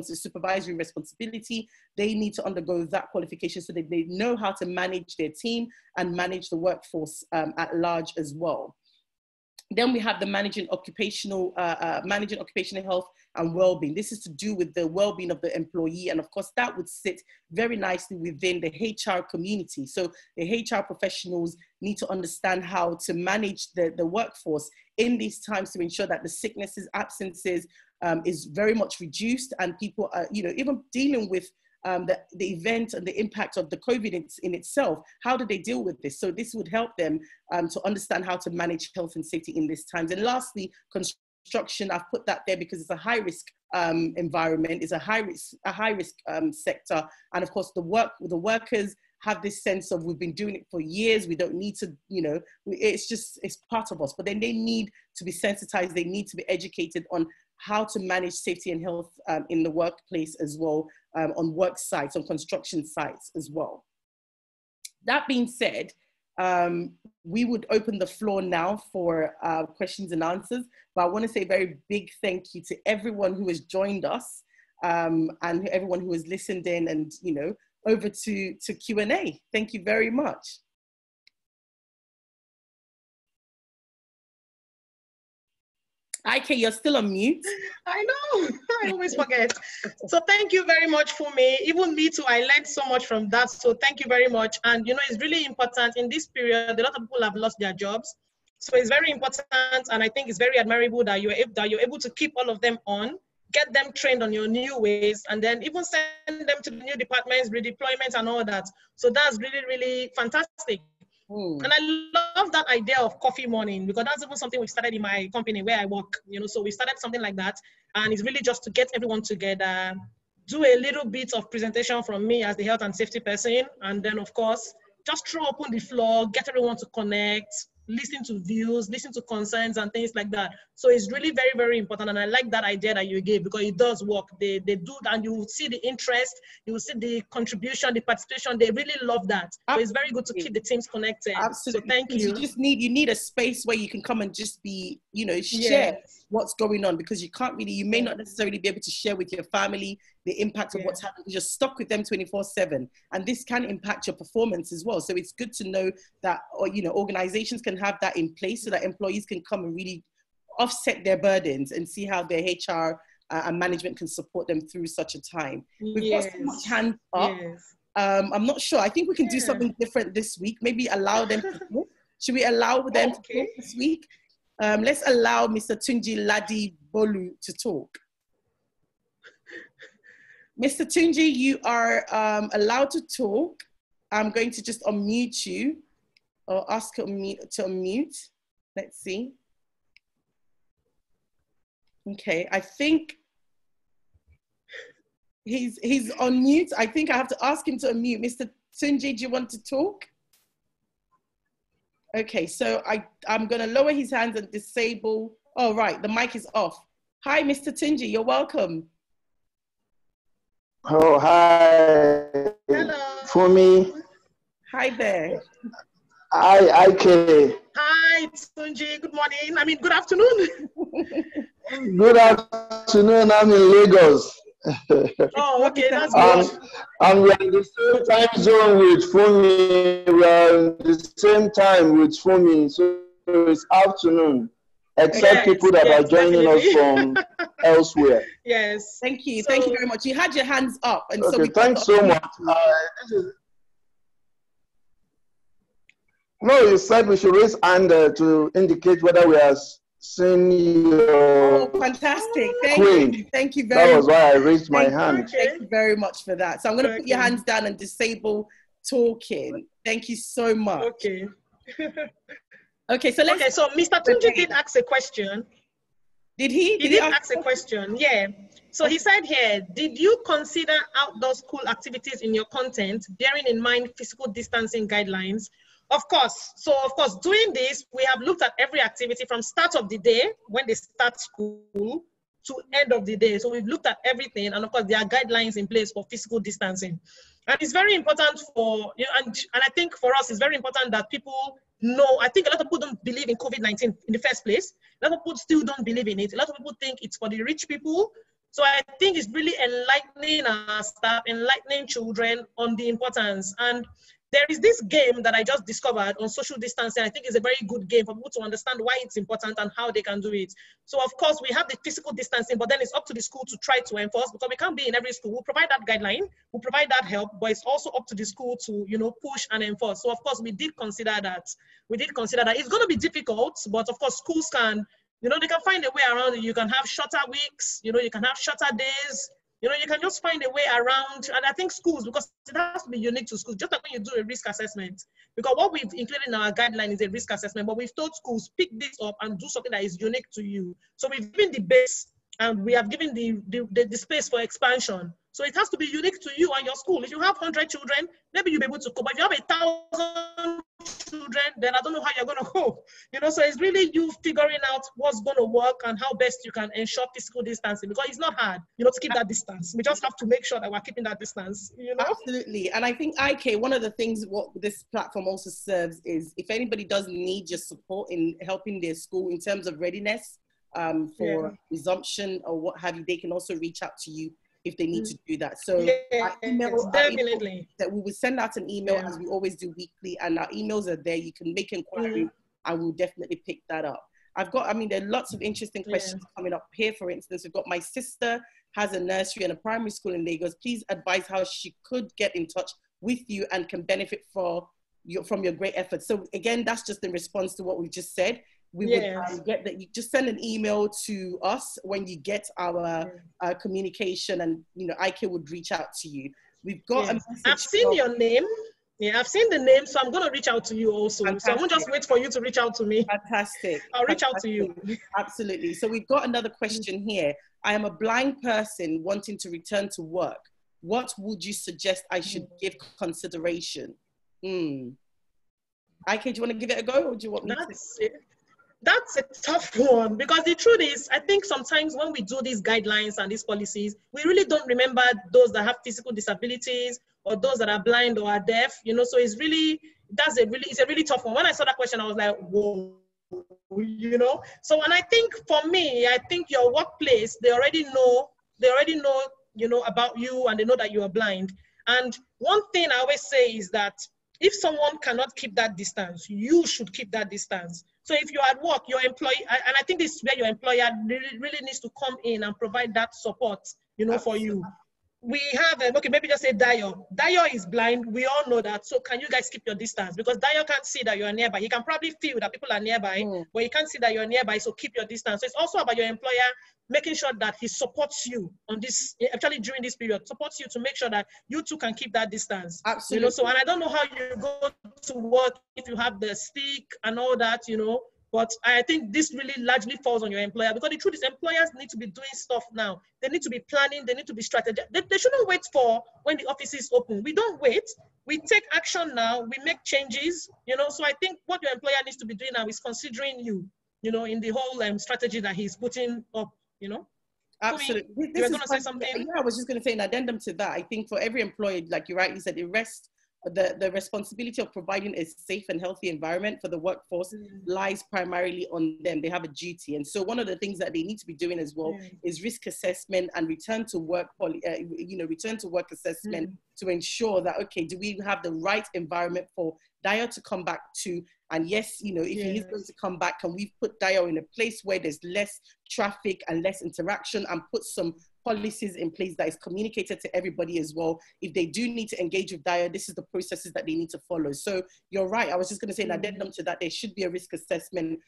supervisory responsibility. They need to undergo that qualification so that they know how to manage their team and manage the workforce at large as well. Then we have the managing occupational health and well-being. This is to do with the well-being of the employee. And of course, that would sit very nicely within the HR community. So the HR professionals need to understand how to manage the workforce in these times to ensure that the sicknesses, absences is very much reduced, and people are, you know, even dealing with the event and the impact of the COVID in itself. How do they deal with this? So this would help them to understand how to manage health and safety in these times. And lastly, construction, I've put that there because it's a high risk environment, it's a high risk sector. And of course, the workers have this sense of, we've been doing it for years, we don't need to, you know, it's part of us. But then they need to be sensitized, they need to be educated on how to manage safety and health in the workplace as well, on work sites, on construction sites as well. That being said, we would open the floor now for questions and answers, but I want to say a very big thank you to everyone who has joined us and everyone who has listened in, and, you know, over to Q&A. Thank you very much. Ike, you're still on mute. I know, I always forget. So thank you very much, Fumi. Even me too, I learned so much from that. So thank you very much. And you know, it's really important in this period, a lot of people have lost their jobs. So it's very important, and I think it's very admirable that you're able to keep all of them on, get them trained on your new ways, and then even send them to the new departments, redeployment and all that. So that's really, really fantastic. And I love that idea of coffee morning, because that's even something we started in my company where I work, you know, so we started something like that. And it's really just to get everyone together, do a little bit of presentation from me as the health and safety person. And then of course, just throw open the floor, get everyone to connect, listen to views, listen to concerns and things like that. So it's really very, very important. And I like that idea that you gave, because it does work. They do that, and you will see the interest, you will see the contribution, the participation. They really love that. So it's very good to keep the teams connected. Absolutely. So thank you. You need a space where you can come and just be, you know, share what's going on, because you may not necessarily be able to share with your family the impact of what's happening. You're stuck with them 24/7, and this can impact your performance as well. So it's good to know that, or, you know, organizations can have that in place so that employees can come and really offset their burdens and see how their HR and management can support them through such a time. We've got so much hands up. I'm not sure. I think we can do something different this week. Maybe allow them to talk. Should we allow them to talk this week? Let's allow Mr. Tunji Ladi Bolu to talk. Mr. Tunji, you are allowed to talk. I'm going to just unmute you, or ask to unmute. Let's see. Okay, I think he's on mute. I think I have to ask him to unmute. Mr. Tunji, do you want to talk? Okay, so I'm going to lower his hands and disable. Oh, right, the mic is off. Hi, Mr. Tunji, you're welcome. Oh, hi. For me, Hi there. hi, IK. Hi, Tunji. Good morning. I mean, good afternoon. Good afternoon. I'm in Lagos. Oh, okay, that's um, good. and we're in the same time zone with Fumi. We are in the same time with Fumi, so it's afternoon, except Yes, people that are yes, joining us definitely. from elsewhere. Yes. Thank you. Thank you So, very much. You had your hands up, and so Okay, we got the thanks so much. opportunity. No, you said we should raise hand to indicate whether we are seeing Oh, your fantastic. Thank screen. you. Thank you That very was much. why I raised my Thank you. hand. okay. Thank you very much for that. So I'm going to put your Okay. hands down and disable talking. Thank you so much. Okay. Okay, so let's. Okay, so Mr. Tunji did ask a question. Did he? He did ask a question, yeah. So he said here, did you consider outdoor school activities in your content, bearing in mind physical distancing guidelines? Of course. So of course, doing this, we have looked at every activity from start of the day, when they start school, to end of the day. So we've looked at everything, and of course, there are guidelines in place for physical distancing. And it's very important for, you know, and I think for us, it's very important that people know. I think a lot of people don't believe in COVID-19 in the first place. A lot of people still don't believe in it. A lot of people think it's for the rich people. So I think it's really enlightening our staff, enlightening children on the importance. And there is this game that I just discovered on social distancing. I think it's a very good game for people to understand why it's important and how they can do it. So of course we have the physical distancing, but then it's up to the school to try to enforce, because we can't be in every school. We'll provide that guideline, we'll provide that help, but it's also up to the school to, you know, push and enforce. So of course we did consider that. We did consider that. It's going to be difficult, but of course schools can, you know, they can find a way around it. You can have shorter weeks, you know, you can have shorter days. You know, you can just find a way around, and I think schools, because it has to be unique to schools, just like when you do a risk assessment, because what we've included in our guideline is a risk assessment, but we've told schools, pick this up and do something that is unique to you. So we've given the base, and we have given the space for expansion. So it has to be unique to you and your school. If you have 100 children, maybe you'll be able to cope. But if you have 1,000 children, then I don't know how you're going to cope. You know, so it's really you figuring out what's going to work and how best you can ensure physical distancing, because it's not hard, you know, to keep that distance. We just have to make sure that we're keeping that distance, you know. Absolutely. And I think, IK, one of the things what this platform also serves is, if anybody does need your support in helping their school in terms of readiness for resumption or what have you, they can also reach out to you if they need to do that. So yes, definitely. that we will send out an email as we always do weekly, and our emails are there. You can make inquiry and we'll definitely pick that up. I mean, there are lots of interesting questions coming up here. For instance, we've got my sister has a nursery and a primary school in Lagos. Please advise how she could get in touch with you and can benefit from your great efforts. So again, that's just in response to what we just said. We would get that. You just send an email to us when you get our communication, and you know, IK would reach out to you. We've got a message. I've seen your name. Yeah, I've seen the name, so I'm going to reach out to you also. Fantastic. So I won't just wait for you to reach out to me. Fantastic. I'll reach out to you. Absolutely. So we've got another question here. I am a blind person wanting to return to work. What would you suggest I should give consideration? IK, do you want to give it a go, or do you want me to? That's a tough one, because the truth is, I think sometimes when we do these guidelines and these policies, we really don't remember those that have physical disabilities or those that are blind or are deaf, you know, so it's a really tough one. When I saw that question, I was like, whoa, you know? So, and I think for me, I think your workplace, they already know, you know, about you, and they know that you are blind. And one thing I always say is that if someone cannot keep that distance, you should keep that distance. So if you're at work, your employee, and I think this is where your employer really needs to come in and provide that support, you know, for you. We have, okay, maybe just say Dayo. Dayo is blind. We all know that. So can you guys keep your distance? Because Dayo can't see that you're nearby. He can probably feel that people are nearby, but he can't see that you're nearby. So keep your distance. So it's also about your employer making sure that he supports you on this, actually during this period, supports you to make sure that you two can keep that distance. Absolutely. You know, so, and I don't know how you go to work if you have the stick and all that, you know, but I think this really largely falls on your employer, because the truth is employers need to be doing stuff now. They need to be planning. They need to be strategic. They shouldn't wait for when the office is open. We don't wait. We take action now. We make changes, you know. So I think what your employer needs to be doing now is considering you, you know, in the whole strategy that he's putting up, you know. Absolutely. You were going to say something? Yeah, I was just going to say an addendum to that. I think for every employee, like you rightly said, it rests the responsibility of providing a safe and healthy environment for the workforce lies primarily on them. They have a duty. And so one of the things that they need to be doing as well is risk assessment and return to work assessment to ensure that, okay, do we have the right environment for Dio to come back to? And yes, you know, if he is going to come back, can we put Dio in a place where there's less traffic and less interaction, and put some policies in place that is communicated to everybody as well? If they do need to engage with Dio, this is the processes that they need to follow. So you're right. I was just going to say, in addendum to that, there should be a risk assessment,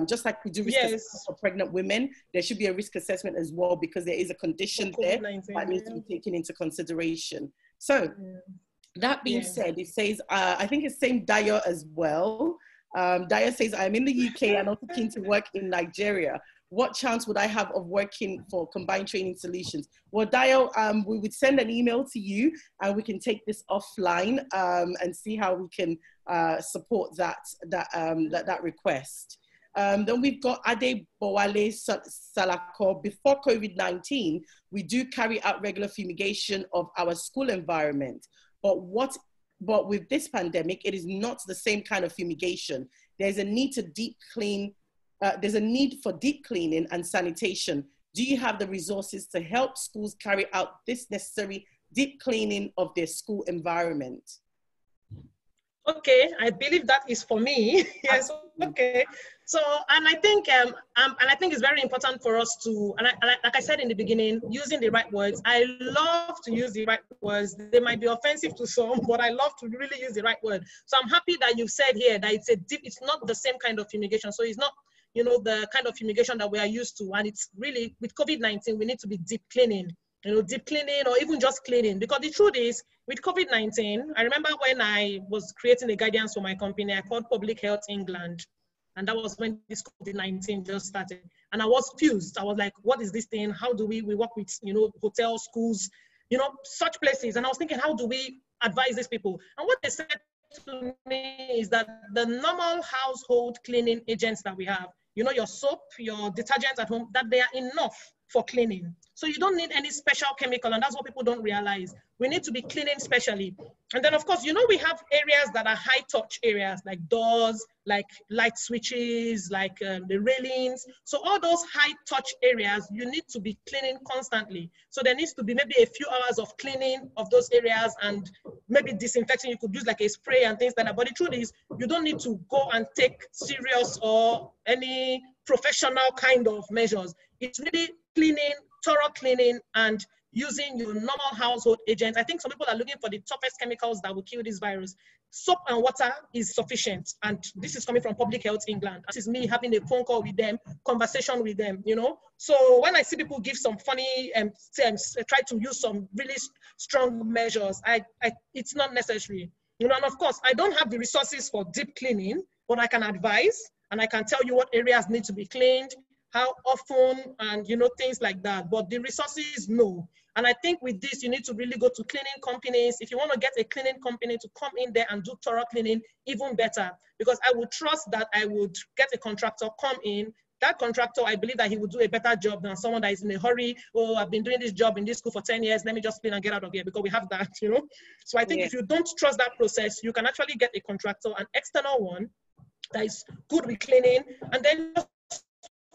just like we do risk assessment for pregnant women. There should be a risk assessment as well, because there is a condition there that needs to be taken into consideration. So that being said, it says, I think it's same Dio as well. Dio says, I'm in the UK and also keen to work in Nigeria. What chance would I have of working for Combined Training Solutions? Well, Dio, we would send an email to you and we can take this offline and see how we can support that request. Then we've got Ade Bowale Salako. Before COVID-19, we do carry out regular fumigation of our school environment. But with this pandemic, it is not the same kind of fumigation. There's a need to deep clean. There's a need for deep cleaning and sanitation. Do you have the resources to help schools carry out this necessary deep cleaning of their school environment? Okay, I believe that is for me. Yes. Okay. So, and I think it's very important for us to, like I said in the beginning, using the right words. I love to use the right words. They might be offensive to some, but I love to really use the right word. So I'm happy that you've said here that it's not the same kind of fumigation. So it's not, you know, the kind of fumigation that we are used to. And it's really, with COVID-19, we need to be deep cleaning, you know, deep cleaning or even just cleaning. Because the truth is, with COVID-19, I remember when I was creating a guidance for my company, I called Public Health England. And that was when this COVID-19 just started. And I was fused. I was like, what is this thing? How do we work with, you know, hotels, schools, you know, such places. And I was thinking, how do we advise these people? And what they said to me is that the normal household cleaning agents that we have, you know, your soap, your detergent at home, that they are enough for cleaning. So you don't need any special chemical, and that's what people don't realize. We need to be cleaning specially. And then, of course, you know, we have areas that are high touch areas, like doors, like light switches, like the railings. So all those high touch areas, you need to be cleaning constantly. So there needs to be maybe a few hours of cleaning of those areas and maybe disinfecting. You could use like a spray and things like that. But the truth is, you don't need to go and take serious or any professional kind of measures. It's really cleaning, thorough cleaning, and using your normal household agents. I think some people are looking for the toughest chemicals that will kill this virus. Soap and water is sufficient. And this is coming from Public Health England. This is me having a phone call with them, conversation with them, you know. So when I see people give some funny try to use some really strong measures, it's not necessary. You know, and of course, I don't have the resources for deep cleaning, but I can advise and I can tell you what areas need to be cleaned, how often, and you know, things like that. But the resources, no. And I think with this, you need to really go to cleaning companies. If you want to get a cleaning company to come in there and do thorough cleaning, even better. Because I would trust that I would get a contractor come in. That contractor, I believe that he would do a better job than someone that is in a hurry. Oh, I've been doing this job in this school for 10 years. Let me just clean and get out of here, because we have that, you know. So I think if you don't trust that process, you can actually get a contractor, an external one that is good with cleaning, and then just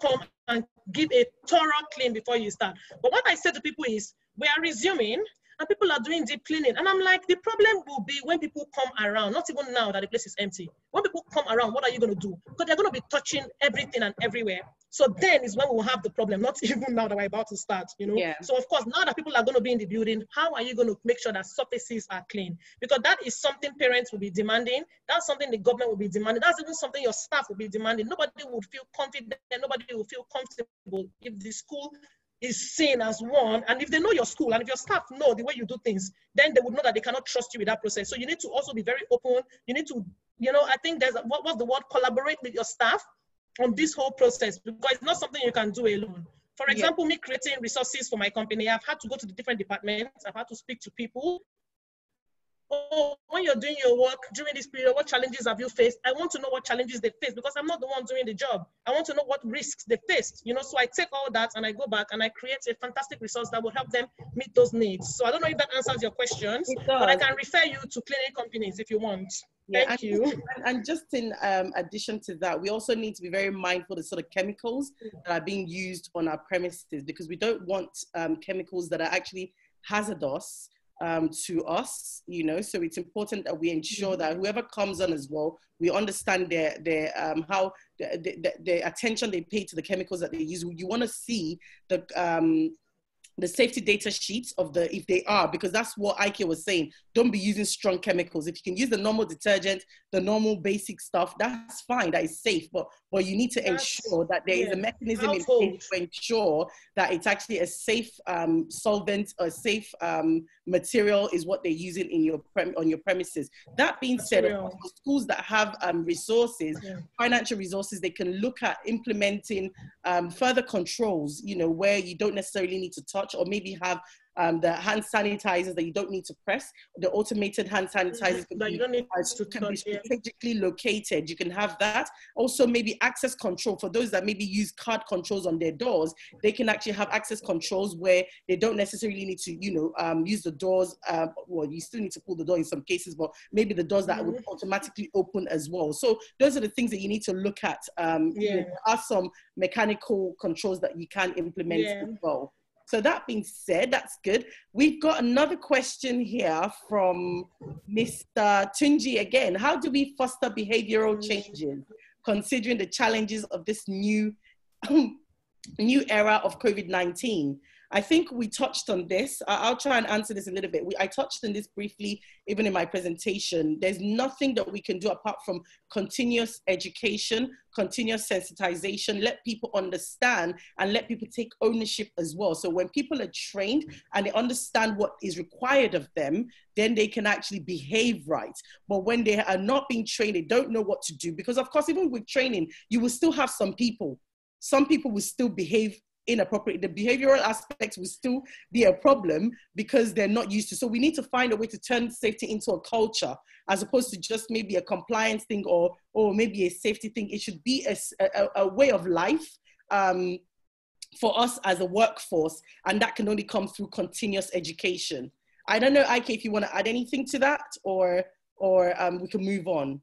come and give a thorough clean before you start. But what I say to people is, we are resuming and people are doing deep cleaning. And I'm like, the problem will be when people come around, not even now that the place is empty. When people come around, what are you going to do? Because they're going to be touching everything and everywhere. So then is when we will have the problem, not even now that we're about to start, you know? Yeah. So of course, now that people are going to be in the building, how are you going to make sure that surfaces are clean? Because that is something parents will be demanding. That's something the government will be demanding. That's even something your staff will be demanding. Nobody would feel confident. Nobody will feel comfortable if the school is seen as one, and if they know your school and if your staff know the way you do things, then they would know that they cannot trust you with that process. So you need to also be very open. You need to, you know, I think there's what's the word, collaborate with your staff on this whole process, because it's not something you can do alone. For example, me creating resources for my company, I've had to go to the different departments. I've had to speak to people. oh, when you're doing your work during this period, what challenges have you faced? I want to know what challenges they face because I'm not the one doing the job. I want to know what risks they faced, you know, so I take all that and I go back and I create a fantastic resource that will help them meet those needs. So I don't know if that answers your questions, but I can refer you to clinic companies if you want. Yeah, Thank you. And just in addition to that, we also need to be very mindful of the sort of chemicals that are being used on our premises, because we don't want chemicals that are actually hazardous to us, you know. So it's important that we ensure that whoever comes on as well, we understand their how the attention they pay to the chemicals that they use. You want to see the safety data sheets of the, if they are, because that's what Ike was saying, don't be using strong chemicals. If you can use the normal detergent, the normal basic stuff, that's fine, that is safe, but you need to ensure that there is a mechanism in place to ensure that it's actually a safe solvent, a safe material is what they're using in your on your premises. That being said, of course, for schools that have resources, financial resources, they can look at implementing further controls, you know, where you don't necessarily need to touch, or maybe have the hand sanitizers that you don't need to press. The automated hand sanitizers that you don't need to can be touch, strategically located. You can have that. Also, maybe access control for those that maybe use card controls on their doors. They can actually have access controls where they don't necessarily need to, you know, use the doors. Well, you still need to pull the door in some cases, but maybe the doors that would automatically open as well. So those are the things that you need to look at. You know, there are some mechanical controls that you can implement as well. So that being said, that's good. We've got another question here from Mr. Tunji again. How do we foster behavioral changes considering the challenges of this new era of COVID-19? I think we touched on this. I'll try and answer this a little bit. I touched on this briefly, even in my presentation. There's nothing that we can do apart from continuous education, continuous sensitization, let people understand and let people take ownership as well. So when people are trained and they understand what is required of them, then they can actually behave right. But when they are not being trained, they don't know what to do. Because of course, even with training, you will still have some people will still behave inappropriate. The behavioral aspects will still be a problem because they're not used to. So we need to find a way to turn safety into a culture, as opposed to just maybe a compliance thing or maybe a safety thing. It should be a way of life for us as a workforce, and that can only come through continuous education. I don't know, Ike, if you want to add anything to that, or we can move on.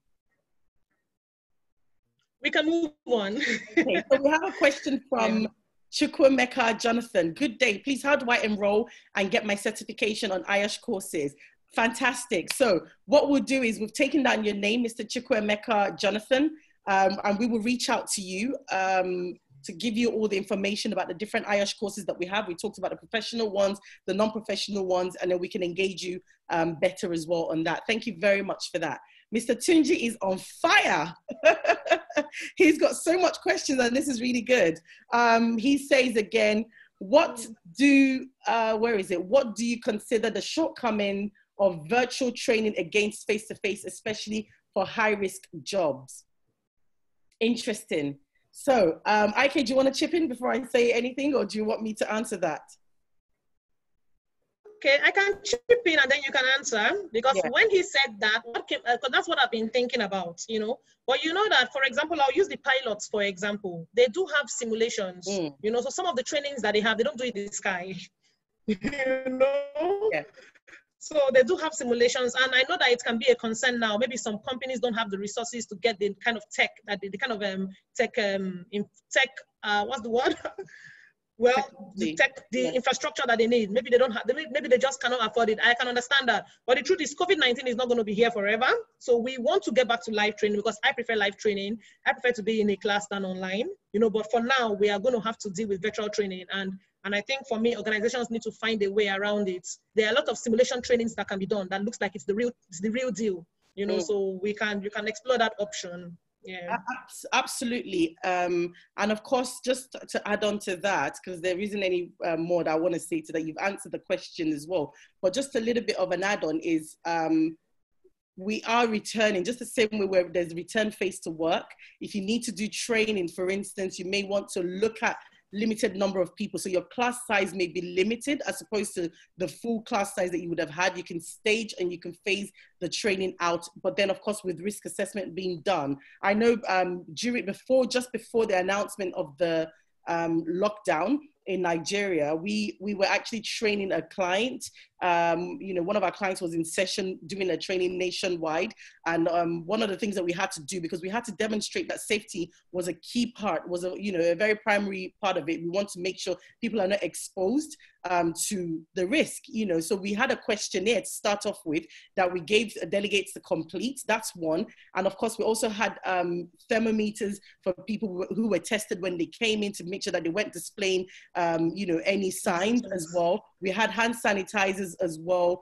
We can move on. Okay, so we have a question from Chukwemeka Jonathan. Good day. Please, how do I enroll and get my certification on IOSH courses? Fantastic. So what we'll do is we've taken down your name, Mr. Chukwemeka Jonathan, and we will reach out to you to give you all the information about the different IOSH courses that we have. We talked about the professional ones, the non-professional ones, and then we can engage you better as well on that. Thank you very much for that. Mr. Tunji is on fire. He's got so much questions and this is really good. He says again, what do you consider the shortcoming of virtual training against face-to-face, especially for high-risk jobs? Interesting. So, Ike, do you want to chip in before I say anything, or do you want me to answer that? Okay, I can chip in and then you can answer, because when he said that, that's what I've been thinking about, you know. But you know that, for example, I'll use the pilots, for example. They do have simulations, you know, so some of the trainings that they have, they don't do it in the sky, you know? Yeah. So they do have simulations, and I know that it can be a concern now. Maybe some companies don't have the resources to get the kind of tech, that the kind of what's the word? Well, the infrastructure that they need. Maybe they don't have, maybe they just cannot afford it. I can understand that. But the truth is, COVID-19 is not going to be here forever. So we want to get back to live training, because I prefer live training. I prefer to be in a class than online, you know, but for now, we are going to have to deal with virtual training. And I think for me, organizations need to find a way around it. There are a lot of simulation trainings that can be done that looks like it's the real deal, you know, so you can explore that option. Yeah, absolutely. And of course, just to add on to that, because there isn't any more that I want to say to that, you've answered the question as well. But just a little bit of an add-on is we are returning, just the same way where there's return phase to work. If you need to do training, for instance, you may want to look at limited number of people. So your class size may be limited as opposed to the full class size that you would have had. You can stage and you can phase the training out. But then, of course, with risk assessment being done, I know just before the announcement of the lockdown in Nigeria, we were actually training a client. One of our clients was in session doing a training nationwide. And one of the things that we had to do, because we had to demonstrate that safety was a key part, was a very primary part of it. We want to make sure people are not exposed to the risk, So we had a questionnaire to start off with that we gave delegates to complete. That's one. And of course, we also had thermometers for people who were tested when they came in to make sure that they weren't displaying, any signs as well. We had hand sanitizers as well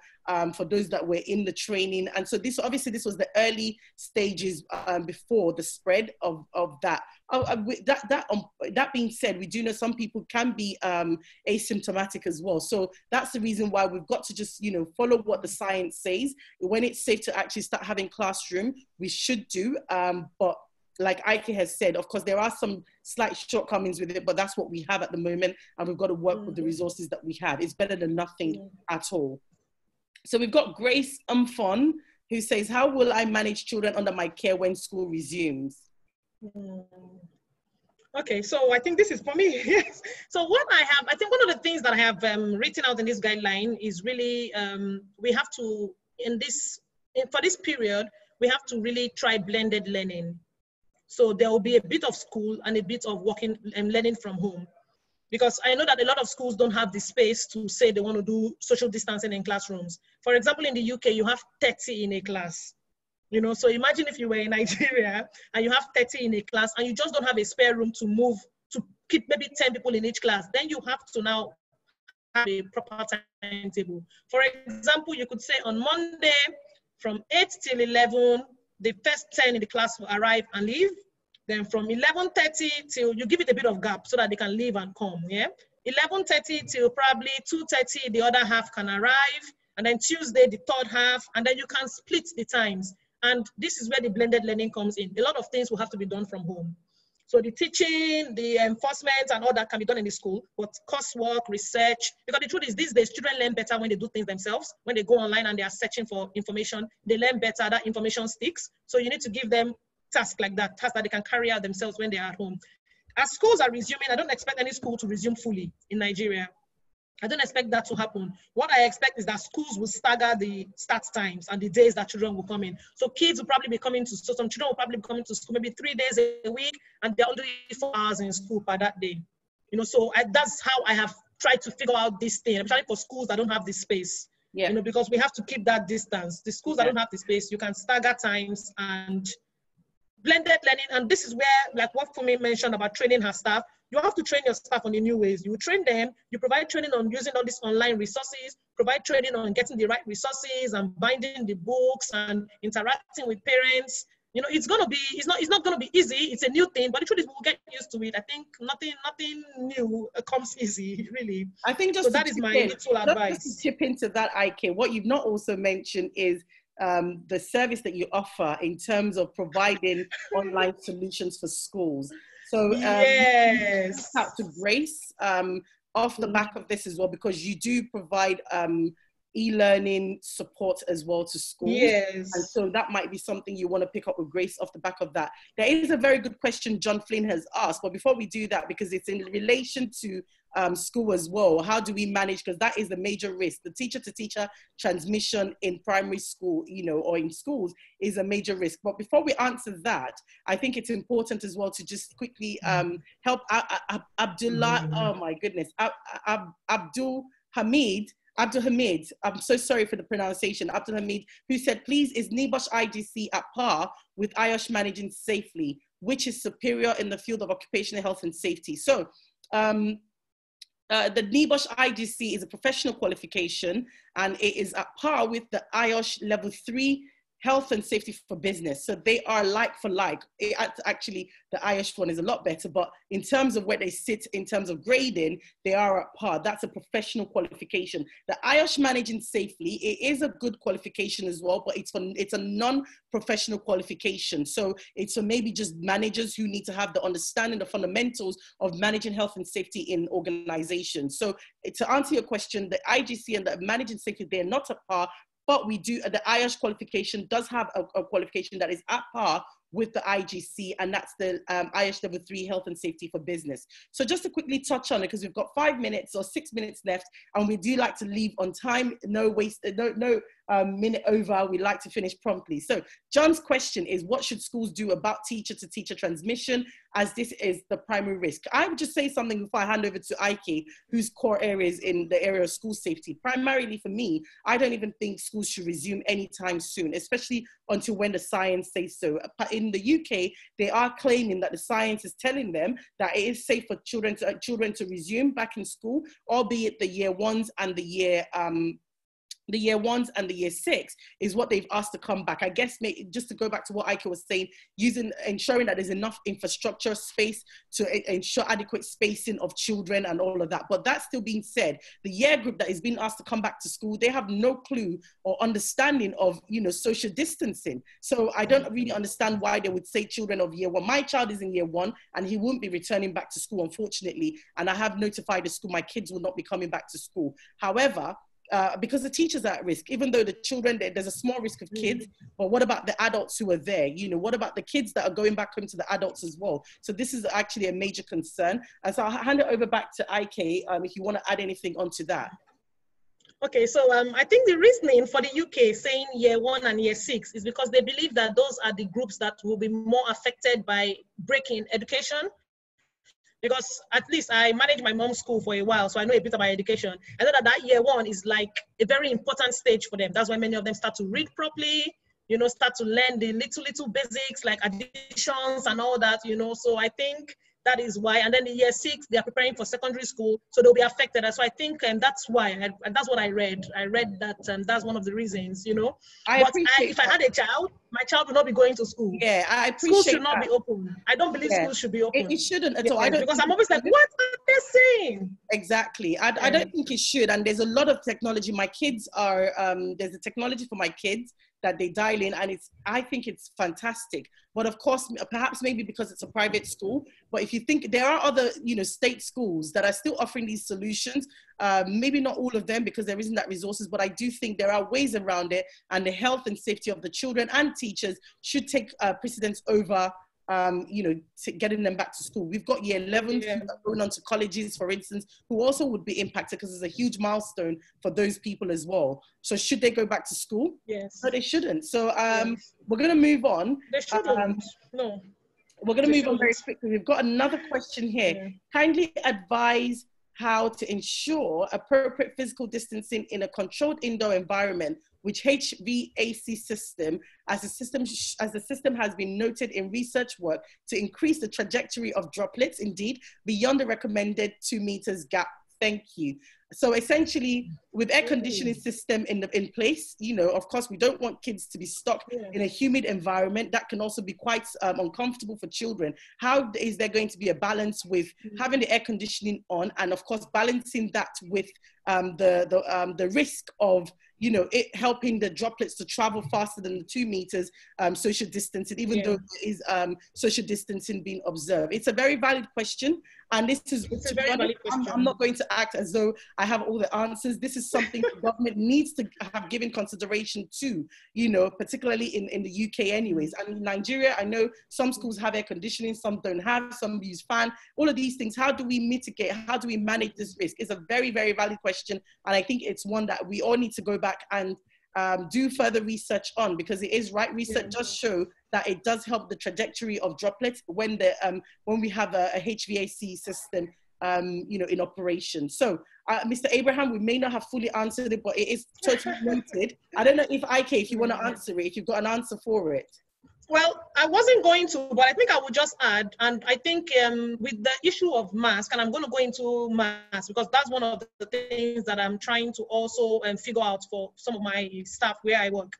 for those that were in the training. And so this was the early stages before the spread of that. That being said, we do know some people can be asymptomatic as well. So that's the reason why we've got to just, follow what the science says. When it's safe to actually start having classroom, we should do. But like Ike has said, of course, there are some slight shortcomings with it, but that's what we have at the moment. And we've got to work with the resources that we have. It's better than nothing at all. So we've got Grace Umfon, who says, how will I manage children under my care when school resumes? Okay, so I think this is for me. Yes. So what I think one of the things that I have written out in this guideline is really, we have to, for this period, we have to really try blended learning. So there will be a bit of school and a bit of working and learning from home. Because I know that a lot of schools don't have the space to say they want to do social distancing in classrooms. For example, in the UK, you have 30 in a class. So imagine if you were in Nigeria and you have 30 in a class and you just don't have a spare room to move, to keep maybe 10 people in each class, then you have to now have a proper timetable. For example, you could say on Monday from 8 till 11, the first 10 in the class will arrive and leave. Then from 11:30 till, you give it a bit of gap so that they can leave and come, 11:30 till probably 2:30, the other half can arrive. And then Tuesday, the third half, and then you can split the times. And this is where the blended learning comes in. A lot of things will have to be done from home. So the teaching, the enforcement and all that can be done in the school, but coursework, research, because the truth is these days, children learn better when they do things themselves. When they go online and they are searching for information, they learn better, that information sticks. So you need to give them tasks like that, tasks that they can carry out themselves when they are at home. As schools are resuming, I don't expect any school to resume fully in Nigeria. I don't expect that to happen. What I expect is that schools will stagger the start times and the days that children will come in. So kids will probably be coming to, so some children will probably be coming to school maybe 3 days a week, and they're only 4 hours in school per that day. So that's how I have tried to figure out this thing. I'm trying for schools that don't have the space, because we have to keep that distance. The schools that don't have the space, you can stagger times and blended learning. And this is where, like what Fumi mentioned about training her staff, you have to train your staff on the new ways. You train them, you provide training on using all these online resources, provide training on getting the right resources and binding the books and interacting with parents. It's not going to be easy. It's a new thing, but the truth is we'll get used to it. I think nothing new comes easy, really. I think that is my little advice. Just to tip into that, Ike, what you've not also mentioned is the service that you offer in terms of providing online solutions for schools. So yes, out to Grace off the back of this as well, because you do provide e-learning support as well to schools. Yes. And so that might be something you want to pick up with Grace off the back of that. There is a very good question John Flynn has asked, but before we do that, because it's in relation to school as well, how do we manage, because that is a major risk. The teacher-to-teacher transmission in primary school, or in schools is a major risk. But before we answer that, I think it's important as well to just quickly help Abdullah, oh my goodness, Abdul Hamid, I'm so sorry for the pronunciation, Abdul Hamid, who said, please, is NEBOSH IGC at par with IOSH managing safely, which is superior in the field of occupational health and safety? So the NEBOSH IGC is a professional qualification, and it is at par with the IOSH level 3 health and safety for business. So they are like for like. Actually, the IOSH one is a lot better, but in terms of where they sit, in terms of grading, they are at par. That's a professional qualification. The IOSH Managing Safely, it is a good qualification as well, but it's a non-professional qualification. So it's for maybe just managers who need to have the understanding, the fundamentals of managing health and safety in organizations. So to answer your question, the IGC and the Managing Safety, they're not at par, but we do, the IOSH qualification does have a qualification that is at par with the IGC, and that's the IOSH Level 3 Health and Safety for Business. So just to quickly touch on it, because we've got 5 minutes or 6 minutes left, and we do like to leave on time, no minute over, we like to finish promptly. So John's question is, what should schools do about teacher-to-teacher transmission, as this is the primary risk? I would just say something before I hand over to Ike, whose core area is in the area of school safety. Primarily for me, I don't even think schools should resume anytime soon, especially until when the science says so. In the UK, they are claiming that the science is telling them that it is safe for children to resume back in school, albeit the year ones and the year year 6 is what they've asked to come back. I guess just to go back to what Ike was saying, ensuring that there's enough infrastructure space to ensure adequate spacing of children and all of that. But that still being said, the year group that is being asked to come back to school, they have no clue or understanding of, social distancing. So I don't really understand why they would say children of year 1. My child is in year 1 and he won't be returning back to school, unfortunately. And I have notified the school my kids will not be coming back to school. However, because the teachers are at risk, even though the children, there's a small risk of kids, but what about the adults who are there? What about the kids that are going back home to the adults as well? So this is actually a major concern. And so I'll hand it over back to Ike if you want to add anything onto that. Okay, so I think the reasoning for the UK saying year 1 and year 6 is because they believe that those are the groups that will be more affected by breaking education. Because at least I managed my mom's school for a while, so I know a bit about education. I know that year 1 is like a very important stage for them. That's when many of them start to read properly, start to learn the little basics like additions and all that, So I think that is why. And then the year 6, they are preparing for secondary school, so they'll be affected. So I think that's why, and that's what I read. I read that that's one of the reasons, But if I had a child, my child would not be going to school. Yeah, I appreciate School should not be open. I don't believe schools should be open. It shouldn't at all. Because I'm always like, what are they saying? Exactly. I don't think it should. And there's a lot of technology. My kids are, there's a technology for my kids that they dial in, and I think it's fantastic. But of course, perhaps maybe because it's a private school, but if you think there are other, state schools that are still offering these solutions, maybe not all of them because there isn't that resources, but I do think there are ways around it, and the health and safety of the children and teachers should take precedence over getting them back to school. We've got year 11 going on to colleges, for instance, who also would be impacted because it's a huge milestone for those people as well. So should they go back to school? Yes. No, they shouldn't. So we're going to move on. They shouldn't. No. We're going to move on very quickly. We've got another question here. Yeah. Kindly advise how to ensure appropriate physical distancing in a controlled indoor environment, which HVAC system, as the system has been noted in research work to increase the trajectory of droplets, indeed, beyond the recommended 2 meters gap. Thank you. So essentially, with air conditioning system in place, of course, we don't want kids to be stuck in a humid environment. That can also be quite uncomfortable for children. How is there going to be a balance with having the air conditioning on, and of course, balancing that with the risk of it helping the droplets to travel faster than the 2 meters social distancing, even though there is social distancing being observed? It's a very valid question. And this is, a very valid question. I'm not going to act as though I have all the answers. This is something the government needs to have given consideration to, particularly in the UK anyways. And in Nigeria, I know some schools have air conditioning, some don't have, some use fan, all of these things. How do we mitigate? How do we manage this risk? It's a very, very valid question. And I think it's one that we all need to go back and do further research on, because it is right. Research does show that it does help the trajectory of droplets when we have a HVAC system, in operation. So, Mr. Abraham, we may not have fully answered it, but it is totally noted. I don't know if you want to answer it, if you've got an answer for it. Well, I wasn't going to, but I think I would just add, and I think with the issue of mask, and I'm going to go into mask because that's one of the things that I'm trying to also figure out for some of my staff where I work.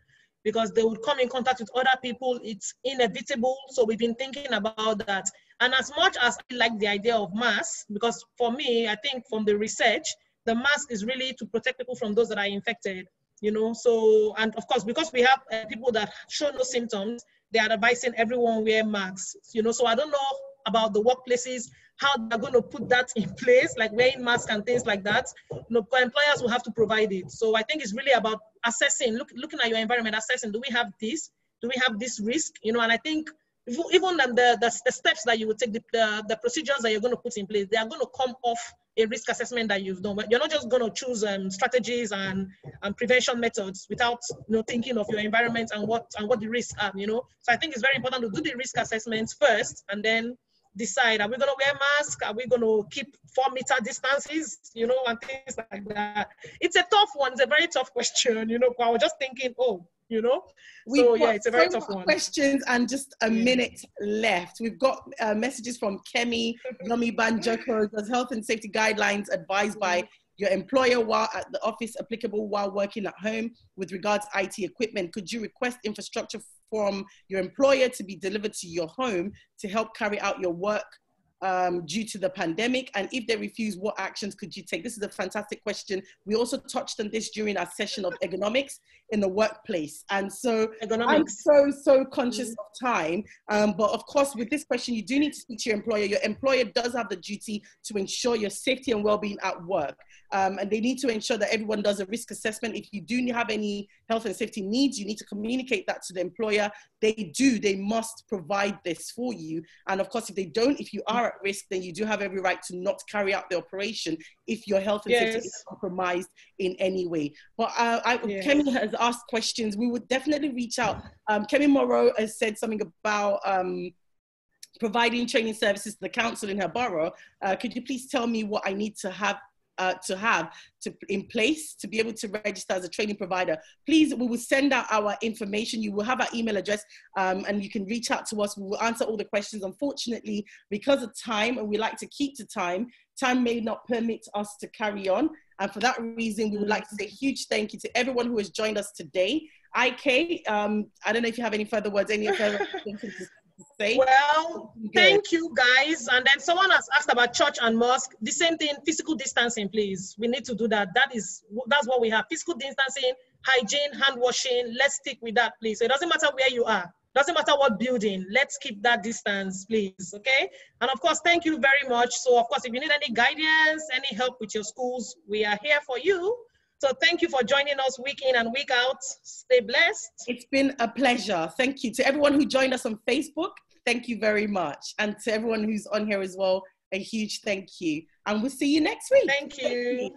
because they would come in contact with other people. It's inevitable. So we've been thinking about that. And as much as I like the idea of masks, because for me, I think from the research, the mask is really to protect people from those that are infected, you know. So, and of course, because we have people that show no symptoms, they are advising everyone wear masks, you know. So I don't know about the workplaces, how they're going to put that in place, like wearing masks and things like that. You know, employers will have to provide it. So I think it's really about assessing, looking at your environment, assessing, do we have this? Do we have this risk? You know, and I think even the steps that you will take, the procedures that you're going to put in place, they are going to come off a risk assessment that you've done. But you're not just going to choose strategies and prevention methods without, you know, thinking of your environment and what the risks are, you know. So I think it's very important to do the risk assessments first and then decide, are we going to wear masks? Are we going to keep 4-meter distances, you know, and things like that. It's a tough one. It's a very tough question, you know. I was just thinking, oh, you know, so yeah, it's a very tough one. Questions and just a minute left. We've got messages from Kemi, Yomi Banjoko. Does health and safety guidelines advised by your employer while at the office applicable while working at home with regards to IT equipment? Could you request infrastructure from your employer to be delivered to your home to help carry out your work due to the pandemic? And if they refuse, what actions could you take? This is a fantastic question. We also touched on this during our session of ergonomics in the workplace. And so I'm so conscious of time. But of course, with this question, you do need to speak to your employer. Your employer does have the duty to ensure your safety and well-being at work. And they need to ensure that everyone does a risk assessment. If you do have any health and safety needs, you need to communicate that to the employer. They must provide this for you. And of course, if they don't, if you are at risk, then you do have every right to not carry out the operation if your health and safety is compromised in any way. But Kemi has asked questions. We would definitely reach out. Kemi Morrow has said something about providing training services to the council in her borough. Could you please tell me what I need to have in place to be able to register as a training provider? Please, we will send out our information. You will have our email address and you can reach out to us. We will answer all the questions. Unfortunately, because of time, and we like to keep to time may not permit us to carry on. And for that reason, we would like to say a huge thank you to everyone who has joined us today. IK, I don't know if you have any further words, any further things to say. Well, thank you guys. And then someone has asked about church and mosque. The same thing, physical distancing, please. We need to do that. That's what we have. Physical distancing, hygiene, hand washing. Let's stick with that, please. So it doesn't matter where you are. Doesn't matter what building. Let's keep that distance, please. Okay. And of course, thank you very much. So of course, if you need any guidance, any help with your schools, we are here for you. So thank you for joining us week in and week out. Stay blessed. It's been a pleasure. Thank you to everyone who joined us on Facebook. Thank you very much. And to everyone who's on here as well, a huge thank you. And we'll see you next week. Thank you.